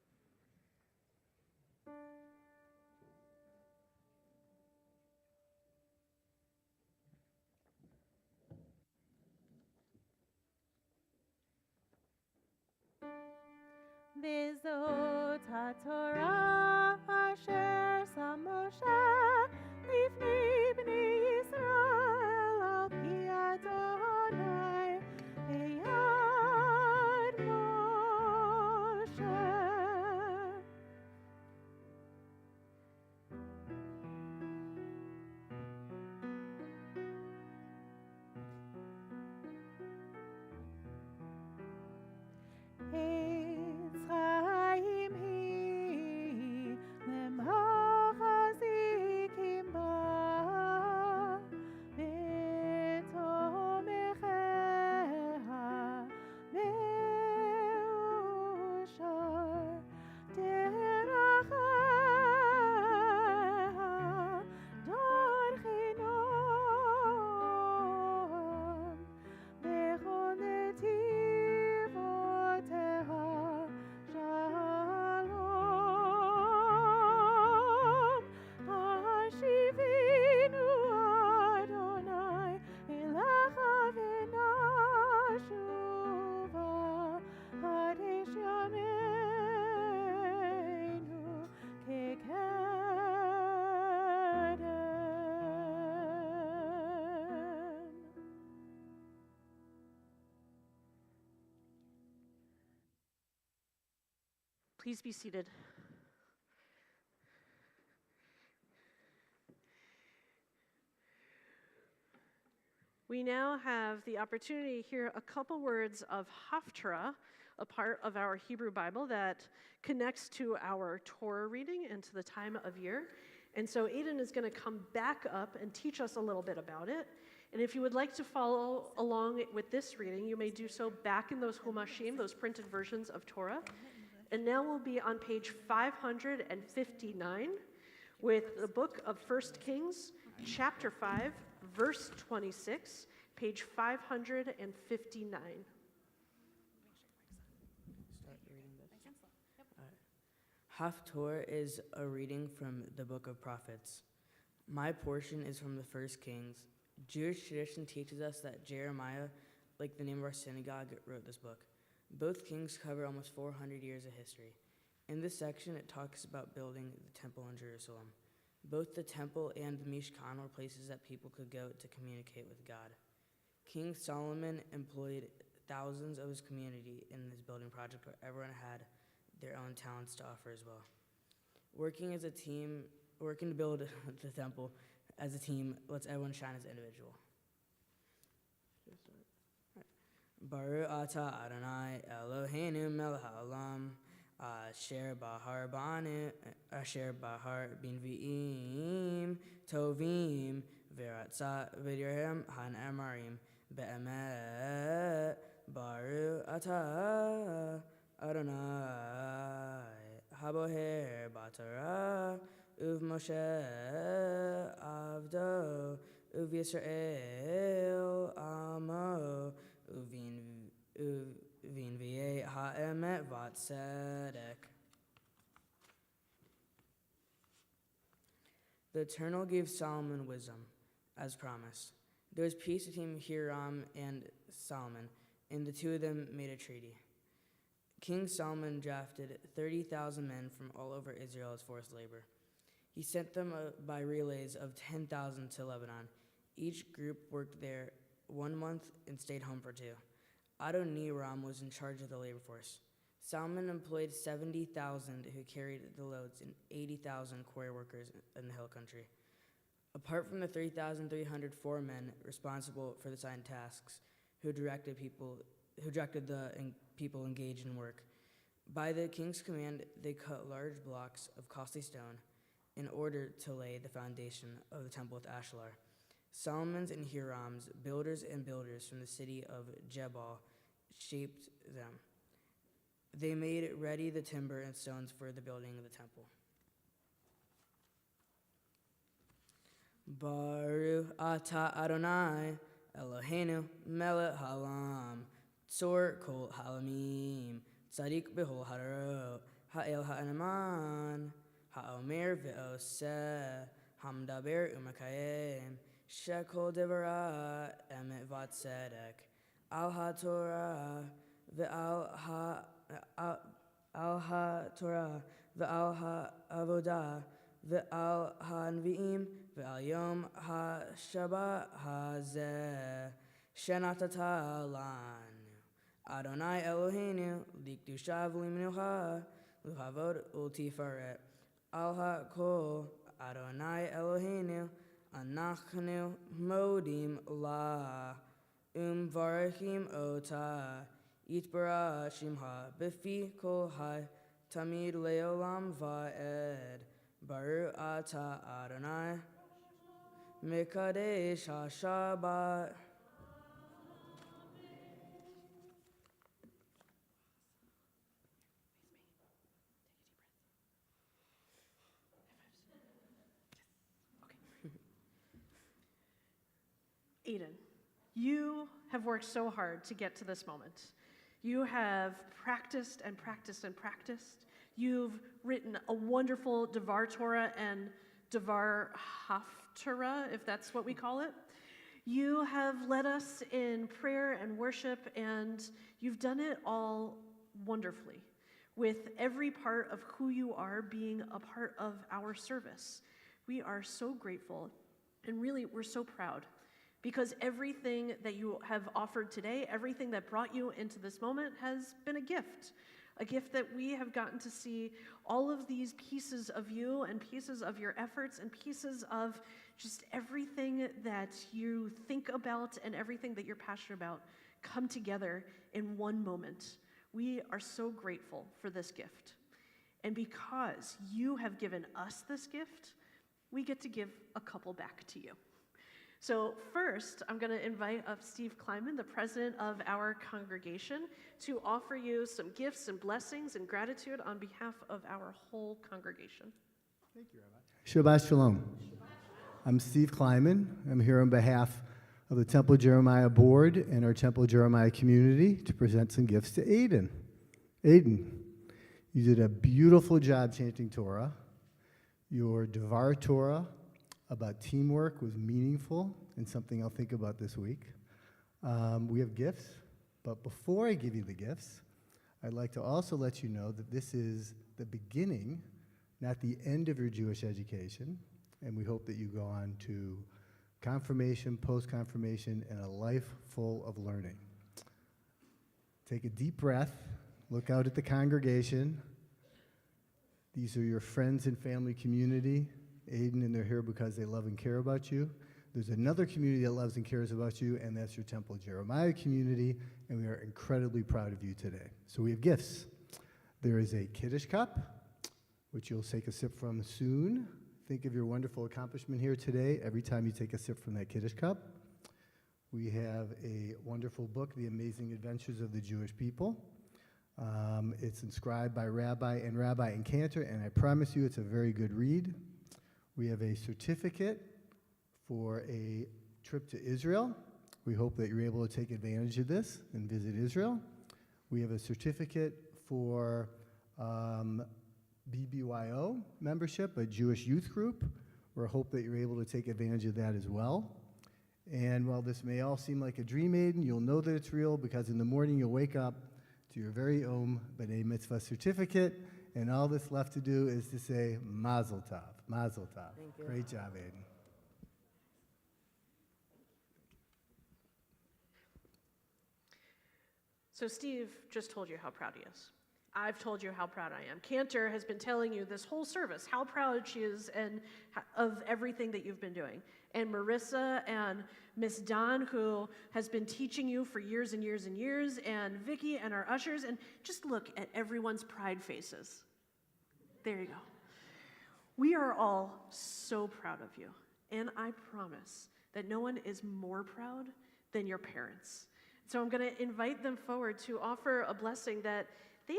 V'zot haTorah asher sam Moshe lifnei bnei Yisrael al pi Adonai b'yad Moshe.
Please be seated. We now have the opportunity to hear a couple words of Haftarah, a part of our Hebrew Bible that connects to our Torah reading and to the time of year. And so Aiden is going to come back up and teach us a little bit about it. And if you would like to follow along with this reading, you may do so back in those Humashim, those printed versions of Torah. And now we'll be on page 559 with the book of 1 Kings, chapter 5, verse 26, page 559.
Start reading this. Haftorah is a reading from the book of prophets. My portion is from the 1 Kings. Jewish tradition teaches us that Jeremiah, like the name of our synagogue, wrote this book. Both kings cover almost 400 years of history. In this section, it talks about building the temple in Jerusalem. Both the temple and the Mishkan were places that people could go to communicate with God. King Solomon employed thousands of his community in this building project where everyone had their own talents to offer as well. Working to build the temple as a team lets everyone shine as an individual. Baruch atah Adonai Eloheinu melech haolam asher bahar binviim tovim v'ratzah v'dirhem han'amarim be'emet Baruch atah Adonai haboher b'torah uv Moshe avdo uv Yisrael amo uvin v'yeh ha'emet v'tzedek. The Eternal gave Solomon wisdom, as promised. There was peace between Hiram and Solomon, and the two of them made a treaty. King Solomon drafted 30,000 men from all over Israel as forced labor. He sent them by relays of 10,000 to Lebanon. Each group worked there 1 month and stayed home for 2. Adoniram was in charge of the labor force. Solomon employed 70,000 who carried the loads and 80,000 quarry workers in the hill country. Apart from the 3,300 foremen responsible for the assigned tasks, who directed the people engaged in work. By the king's command, they cut large blocks of costly stone in order to lay the foundation of the temple with Ashlar. Solomon's and Hiram's builders from the city of Jebal shaped them. They made ready the timber and stones for the building of the temple. Baruch atah Adonai Eloheinu melech haolam tzor kol halamim tzadik b'chol hadarot ha'el ha'enaman ha'omer ve'oseh hamdaber u'makayem shekol devara emet v'tzedek al ha'torah ve'al ha'torah ve'al ha'avodah ve'al ha'nvi'im ve'al yom ha'shabbat hazeh shenatata lanu Adonai Eloheinu likdusha v'limnucha l'havod ultifaret al ha'kol Adonai Eloheinu anachnu modim la varachim ota yitbara shimha b'fi kol hai tamid leolam va'ed Baruch atah Adonai Mekadesh HaShabbat.
Aiden, you have worked so hard to get to this moment. You have practiced and practiced and practiced. You've written a wonderful Devar Torah and Devar Haftarah, if that's what we call it. You have led us in prayer and worship, and you've done it all wonderfully, with every part of who you are being a part of our service. We are so grateful, and really, we're so proud, because everything that you have offered today, everything that brought you into this moment has been a gift. a gift that we have gotten to see all of these pieces of you and pieces of your efforts and pieces of just everything that you think about and everything that you're passionate about come together in one moment. We are so grateful for this gift. And because you have given us this gift, we get to give a couple back to you. So first, I'm going to invite up Steve Kleiman, the president of our congregation, to offer you some gifts and blessings and gratitude on behalf of our whole congregation.
Thank you, Rabbi. Shabbat Shalom. I'm Steve Kleiman. I'm here on behalf of the Temple Jeremiah Board and our Temple Jeremiah community to present some gifts to Aiden. Aiden, you did a beautiful job chanting Torah. Your Devar Torah about teamwork was meaningful and something I'll think about this week. We have gifts, but before I give you the gifts, I'd like to also let you know that this is the beginning, not the end of your Jewish education, and we hope that you go on to confirmation, post-confirmation, and a life full of learning. Take a deep breath, look out at the congregation. These are your friends and family community. Aiden, and they're here because they love and care about you. There's another community that loves and cares about you, and that's your Temple Jeremiah community, and we are incredibly proud of you today. So we have gifts. There is a Kiddush cup, which you'll take a sip from soon. Think of your wonderful accomplishment here today every time you take a sip from that Kiddush cup. We have a wonderful book, The Amazing Adventures of the Jewish People. It's inscribed by Rabbi and Cantor, and I promise you it's a very good read. We have a certificate for a trip to Israel. We hope that you're able to take advantage of this and visit Israel. We have a certificate for BBYO membership, a Jewish youth group. We hope that you're able to take advantage of that as well. And while this may all seem like a dream, Aiden, you'll know that it's real because in the morning you'll wake up to your very own B'nai Mitzvah certificate, and all that's left to do is to say Mazel Tov. Mazel Tov.
Thank you.
Great job, Aiden.
So Steve just told you how proud he is. I've told you how proud I am. Cantor has been telling you this whole service how proud she is of everything that you've been doing. And Marissa and Miss Dawn, who has been teaching you for years and years and years, and Vicky and our ushers, and just look at everyone's pride faces. There you go. We are all so proud of you, and I promise that no one is more proud than your parents. So I'm going to invite them forward to offer a blessing that they've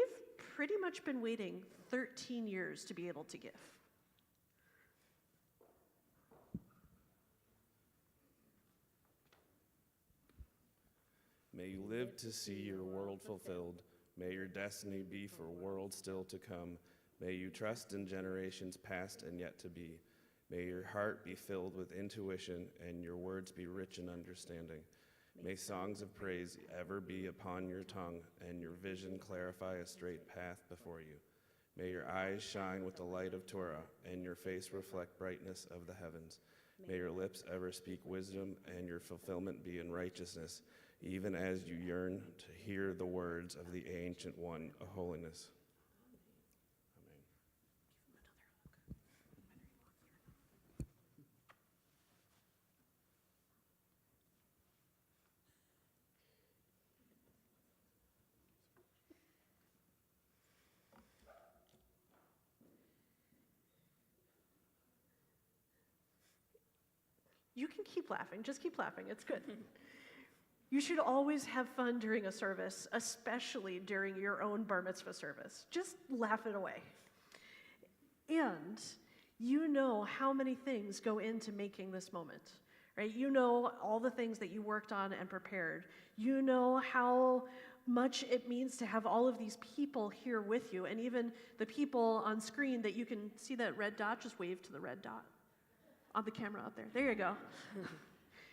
pretty much been waiting 13 years to be able to give.
May you live to see your world fulfilled. May your destiny be for worlds still to come. May you trust in generations past and yet to be. May your heart be filled with intuition and your words be rich in understanding. May songs of praise ever be upon your tongue and your vision clarify a straight path before you. May your eyes shine with the light of Torah and your face reflect brightness of the heavens. May your lips ever speak wisdom and your fulfillment be in righteousness, even as you yearn to hear the words of the Ancient One of holiness.
You can keep laughing. Just keep laughing. It's good. You should always have fun during a service, especially during your own bar mitzvah service. Just laugh it away. And you know how many things go into making this moment, right? You know all the things that you worked on and prepared. You know how much it means to have all of these people here with you, and even the people on screen that you can see that red dot. Just wave to the red dot on the camera out there. There you go.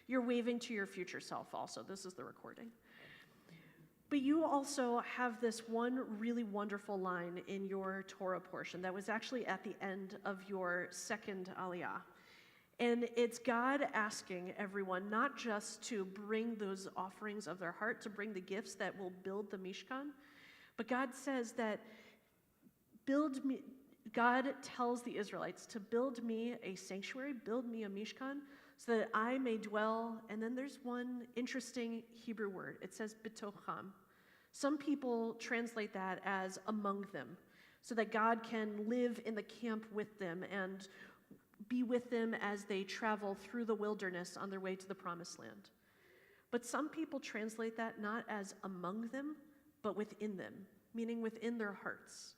You're waving to your future self also. This is the recording. But you also have this one really wonderful line in your Torah portion that was actually at the end of your second Aliyah. And it's God asking everyone not just to bring those offerings of their heart, to bring the gifts that will build the Mishkan, But God says that God tells the Israelites to build me a sanctuary, build me a mishkan, so that I may dwell. And then there's one interesting Hebrew word. It says betocham. Some people translate that as among them, so that God can live in the camp with them and be with them as they travel through the wilderness on their way to the promised land. But some people translate that not as among them, but within them, meaning within their hearts.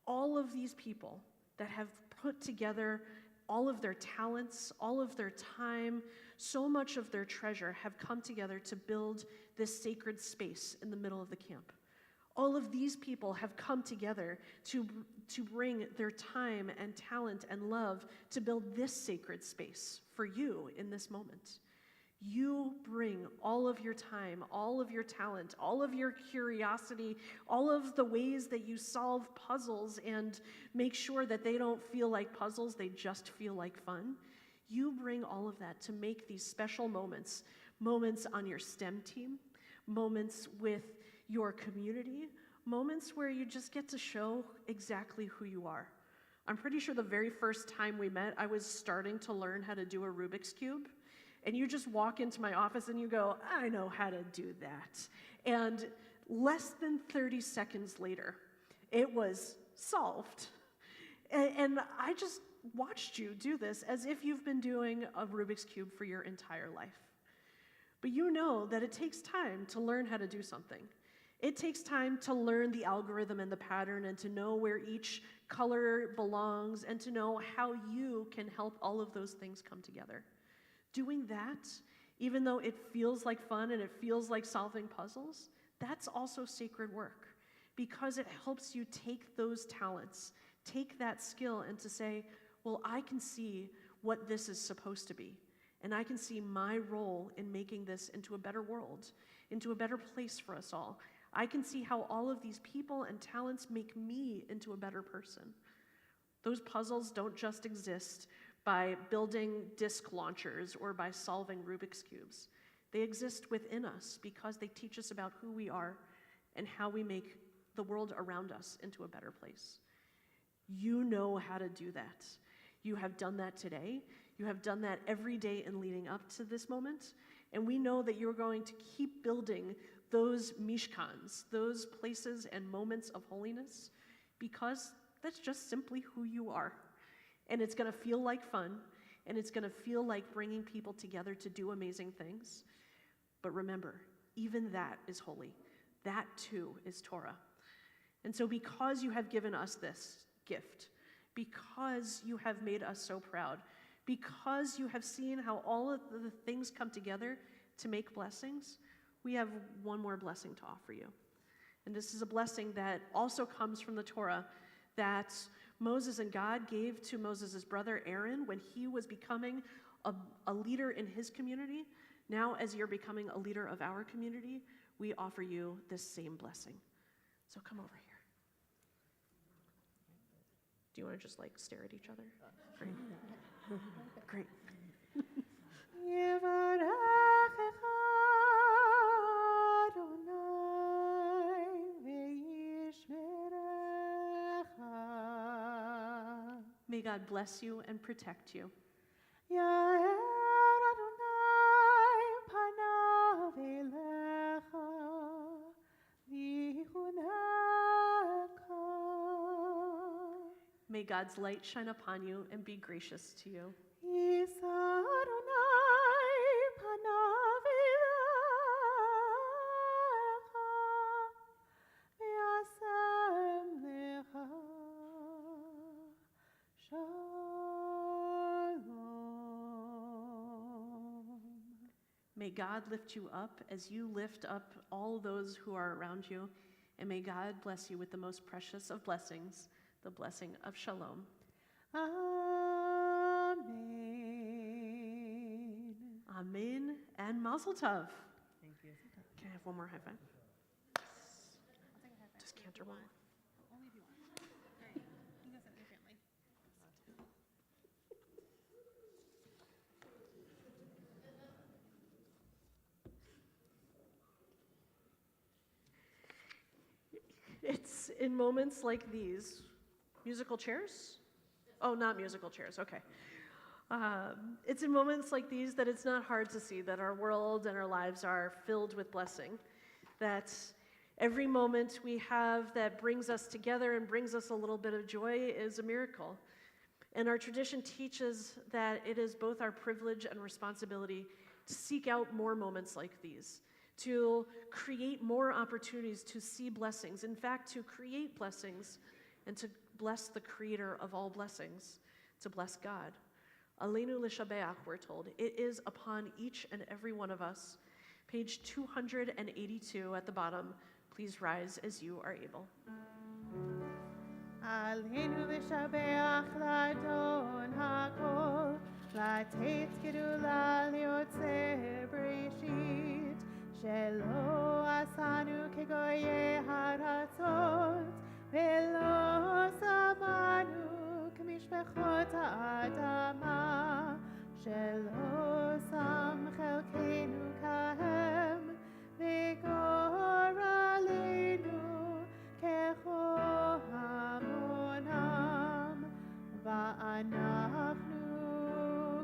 All of these people that have put together all of their talents, all of their time, so much of their treasure have come together to build this sacred space in the middle of the camp. All of these people have come together to bring their time and talent and love to build this sacred space for you in this moment. You bring all of your time, all of your talent, all of your curiosity, all of the ways that you solve puzzles and make sure that they don't feel like puzzles, they just feel like fun. You bring all of that to make these special moments on your STEM team, moments with your community, moments where you just get to show exactly who you are. I'm pretty sure the very first time we met, I was starting to learn how to do a Rubik's Cube. And you just walk into my office and you go, I know how to do that. And less than 30 seconds later, it was solved. And I just watched you do this as if you've been doing a Rubik's Cube for your entire life. But you know that it takes time to learn how to do something. It takes time to learn the algorithm and the pattern and to know where each color belongs and to know how you can help all of those things come together. Doing that, even though it feels like fun and it feels like solving puzzles, that's also sacred work because it helps you take those talents, take that skill and to say, well, I can see what this is supposed to be. And I can see my role in making this into a better world, into a better place for us all. I can see how all of these people and talents make me into a better person. Those puzzles don't just exist by building disk launchers or by solving Rubik's Cubes. They exist within us because they teach us about who we are and how we make the world around us into a better place. You know how to do that. You have done that today. You have done that every day and leading up to this moment. And we know that you're going to keep building those mishkans, those places and moments of holiness, because that's just simply who you are. And it's going to feel like fun, and it's going to feel like bringing people together to do amazing things. But remember, even that is holy. That too is Torah. And so because you have given us this gift, because you have made us so proud, because you have seen how all of the things come together to make blessings, we have one more blessing to offer you. And this is a blessing that also comes from the Torah that Moses and God gave to Moses' brother Aaron when he was becoming a leader in his community. Now, as you're becoming a leader of our community, we offer you this same blessing. So come over here. Do you want to just stare at each other? Great. Great. May God bless you and protect you. May God's light shine upon you and be gracious to you. May God lift you up as you lift up all those who are around you, and may God bless you with the most precious of blessings, the blessing of shalom.
Amen.
Amen and mazel tov.
Thank you.
Can I have one more high five? Just canter one.
Only if you want. All right. You go sit with your family.
in moments like these, musical chairs? Oh, not musical chairs, okay. It's in moments like these that it's not hard to see that our world and our lives are filled with blessing, that every moment we have that brings us together and brings us a little bit of joy is a miracle. And our tradition teaches that it is both our privilege and responsibility to seek out more moments like these, to create more opportunities to see blessings, in fact, to create blessings and to bless the creator of all blessings, to bless God. Aleinu l'shabeach, we're told. It is upon each and every one of us. Page 282 at the bottom. Please rise as you are able.
עלינו לשבח לאדון הכל, לתת גדולה ליוצר בראשית, שלא עשנו כגויי הארצות, ולא שמנו כמשפחות האדמה, שלא שם חלקנו כהם, וגורלנו ככל המונם, ואנחנו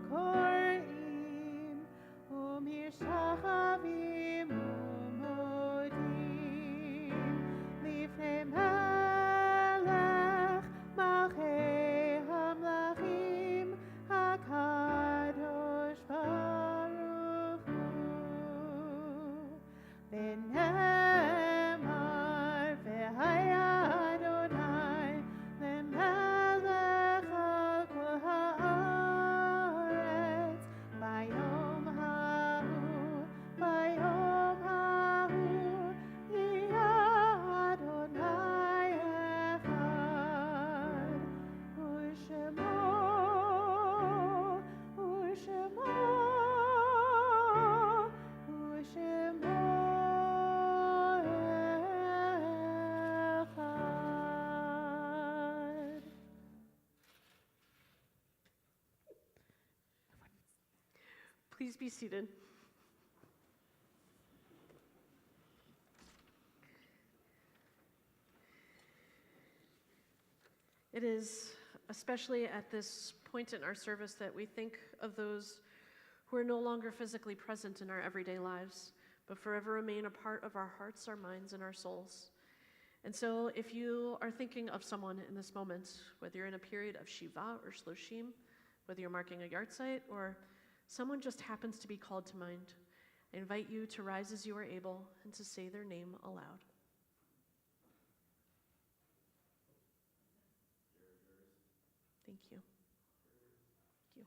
קוראים ומשתחווים ומודים לפני מלך מלכי המלכים הקדוש ברוך הוא. ונאמר והיה אדוני למלך על כל הארץ ביום ההוא, ביום ההוא יהיה אדוני אחד, ושמו אחד.
Please be seated. It is especially at this point in our service that we think of those who are no longer physically present in our everyday lives, but forever remain a part of our hearts, our minds, and our souls. And so if you are thinking of someone in this moment, whether you're in a period of Shiva or Shloshim, whether you're marking a yahrzeit, or someone just happens to be called to mind, I invite you to rise as you are able and to say their name aloud. Thank you. Thank you.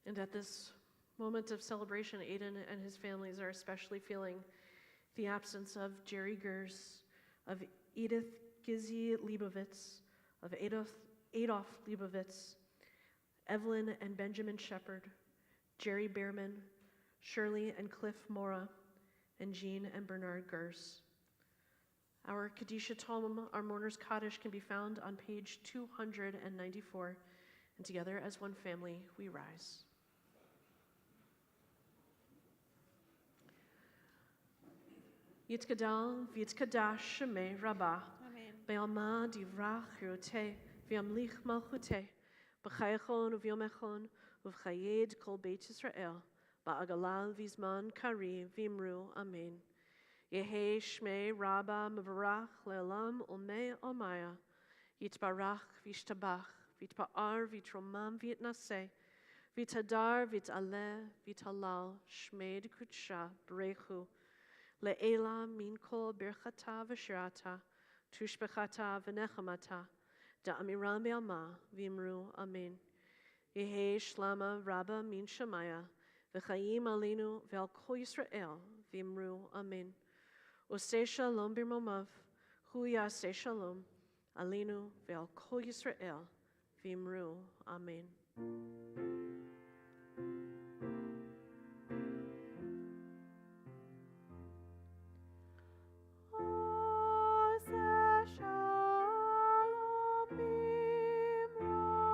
And at this moment of celebration, Aiden and his families are especially feeling the absence of Jerry Gers, of Edith Gizzy Leibovitz, of Adolf Leibovitz, Evelyn and Benjamin Shepard, Jerry Behrman, Shirley and Cliff Mora, and Jean and Bernard Gers. Our Kadisha Tome, our mourner's Kaddish, can be found on page 294, and together as one family, we rise. Yitkadal v'yitkadash shemei Rabbah, be'alma divrach chirutei, v'yamlich malchutei, b'chayachon u'v'yomechon, u'v'chayed kol Beit Yisrael, ba'agalal v'zman kari v'imru amen. Yehei shmei Rabbah mevarach le'olam ulmei almaya, yitbarach v'yishtabach, v'yitpa'ar v'yitromam v'yitnaseh, v'yitadar v'yitaleh v'yitalal, shmei d'kudsha b'rechu, Le'ela min kol birchata v'shirata, tushbechata v'nechamata, da'amiram be'alma v'imru amen. Yehi shlama rabba min shamaya, v'chayim alinu ve'al kol Yisrael v'imru amen. Oseh shalom b'momav, hu yaseh shalom, alinu ve'al kol Yisrael v'imru amen.
Shalom bimro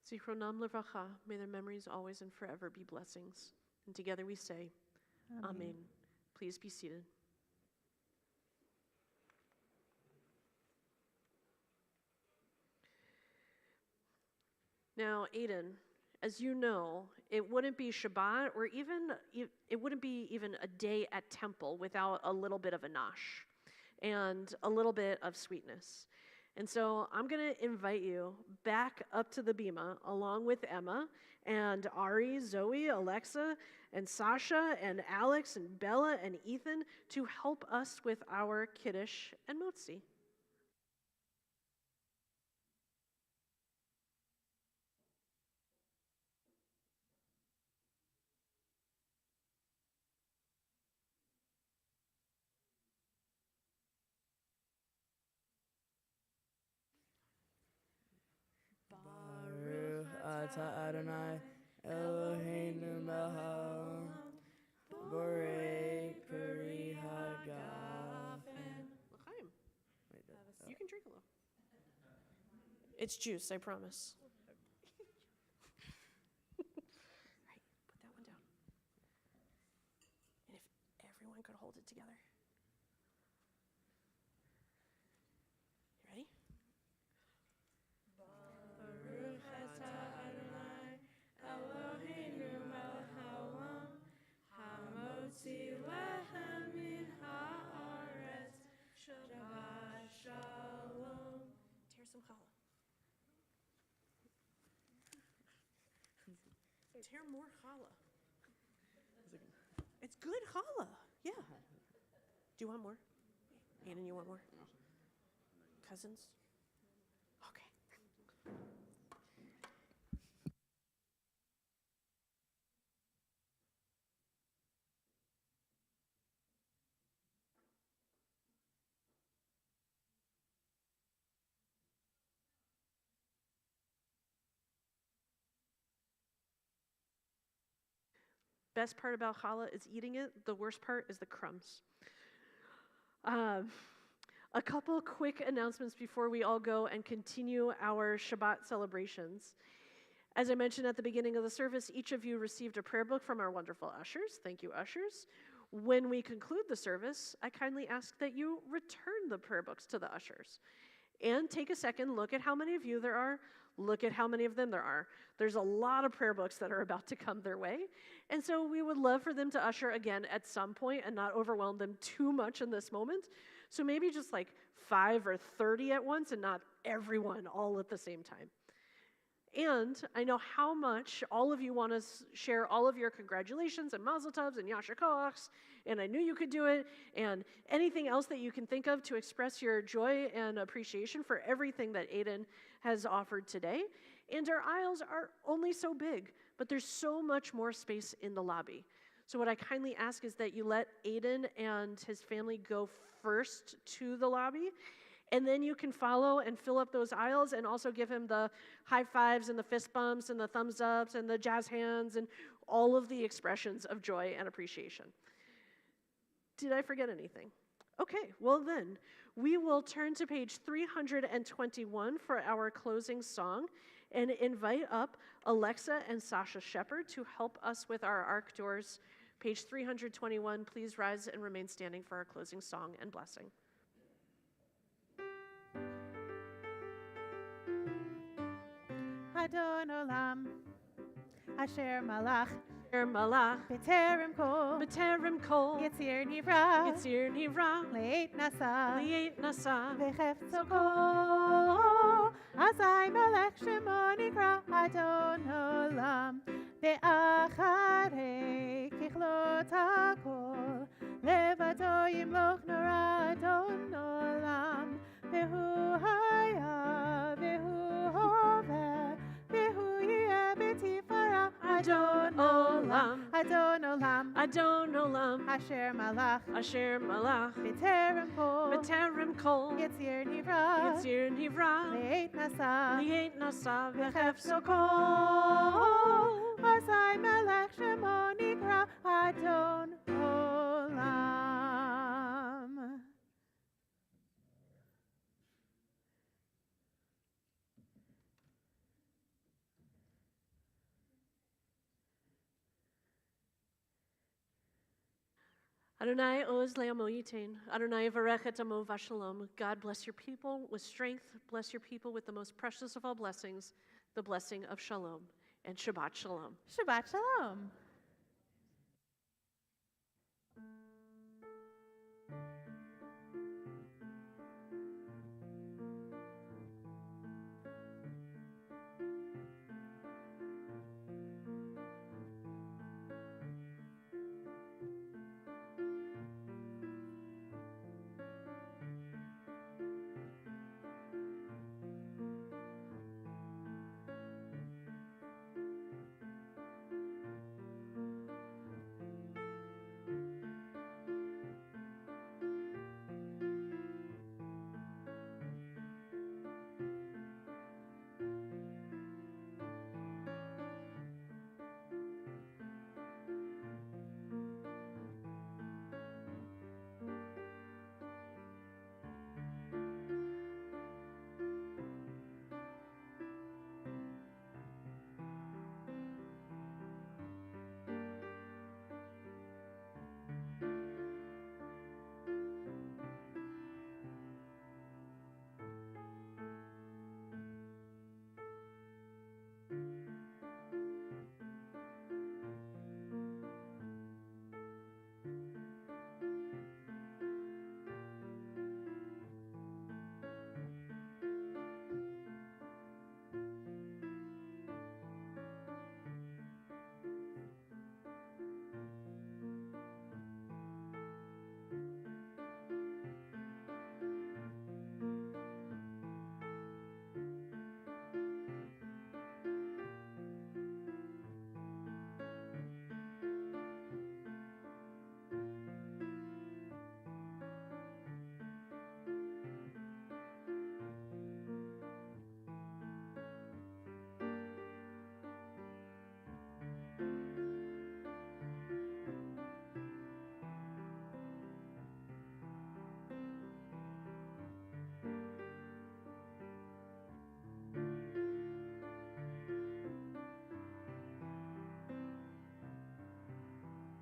Zichronam levracha, may their memories always and forever be blessings. And together we say, Amen. Please be seated. Now, Aiden, as you know, it wouldn't be Shabbat or it wouldn't be even a day at temple without a little bit of a nosh and a little bit of sweetness. And so I'm going to invite you back up to the bima along with Emma and Ari, Zoe, Alexa, and Sasha, and Alex, and Bella, and Ethan to help us with our Kiddush and Motzi.
Baruch atah Adonai Eloheinu melech haolam borei peri hagafen.
L'chaim. You can drink a little. It's juice, I promise. Right, put that one down. And if everyone could hold it together. You ready?
Baruch atah Adonai Eloheinu melech haolam hamotzi lechem min haaretz Shabbat shalom.
Tear some challah. Tear more challah. It's good challah. Yeah. Do you want more? Aiden, you want more? Cousins? Okay. Best part about challah is eating it. The worst part is the crumbs. A couple quick announcements before we all go and continue our Shabbat celebrations. As I mentioned at the beginning of the service, each of you received a prayer book from our wonderful ushers. Thank you, ushers. When we conclude the service, I kindly ask that you return the prayer books to the ushers. And take a second, look at how many of you there are, look at how many of them there are. There's a lot of prayer books that are about to come their way. And so we would love for them to usher again at some point and not overwhelm them too much in this moment. So maybe just like 5 or 30 at once and not everyone all at the same time. And I know how much all of you want to share all of your congratulations and mazel tovs and yasher koachs, and I knew you could do it, and anything else that you can think of to express your joy and appreciation for everything that Aiden has offered today. And our aisles are only so big, but there's so much more space in the lobby. So what I kindly ask is that you let Aiden and his family go first to the lobby, and then you can follow and fill up those aisles and also give him the high fives and the fist bumps and the thumbs ups and the jazz hands and all of the expressions of joy and appreciation. Did I forget anything? Okay, well then, we will turn to page 321 for our closing song and invite up Alexa and Sasha Shepard to help us with our ark doors. Page 321, please rise and remain standing for our closing song and blessing.
Adon Olam, Asher Malach,
Malach,
B'terem Kol,
B'terem Kol,
Yitzir Nivra,
Yitzir Nivra,
Leit Nasa,
Li'et Nasa,
V'chefzo Kol, Azai Melech Shemo Nikra, Adon Olam, Ve'acharei Kichlot HaKol, Levado Yimloch Nora Adon Olam, Ve'hu Haya, Ve'hu Hover, Ve'hu Yeh B'tifara,
Adon Olam,
Adon Olam,
Adon Olam,
Asher Malach,
Asher Malach,
B'terem Kol,
B'terem Kol,
Yitzir Nivra,
Yitzir Nivra,
Leit Nasa,
Li'et Nasa, V'chefzo
Kol, Azai Melech Shemo Nikra, Adon Olam.
Adonai oz le'amo yitain. Adonai varechet amo v'shalom. God bless your people with strength. Bless your people with the most precious of all blessings, the blessing of shalom. And Shabbat shalom.
Shabbat shalom.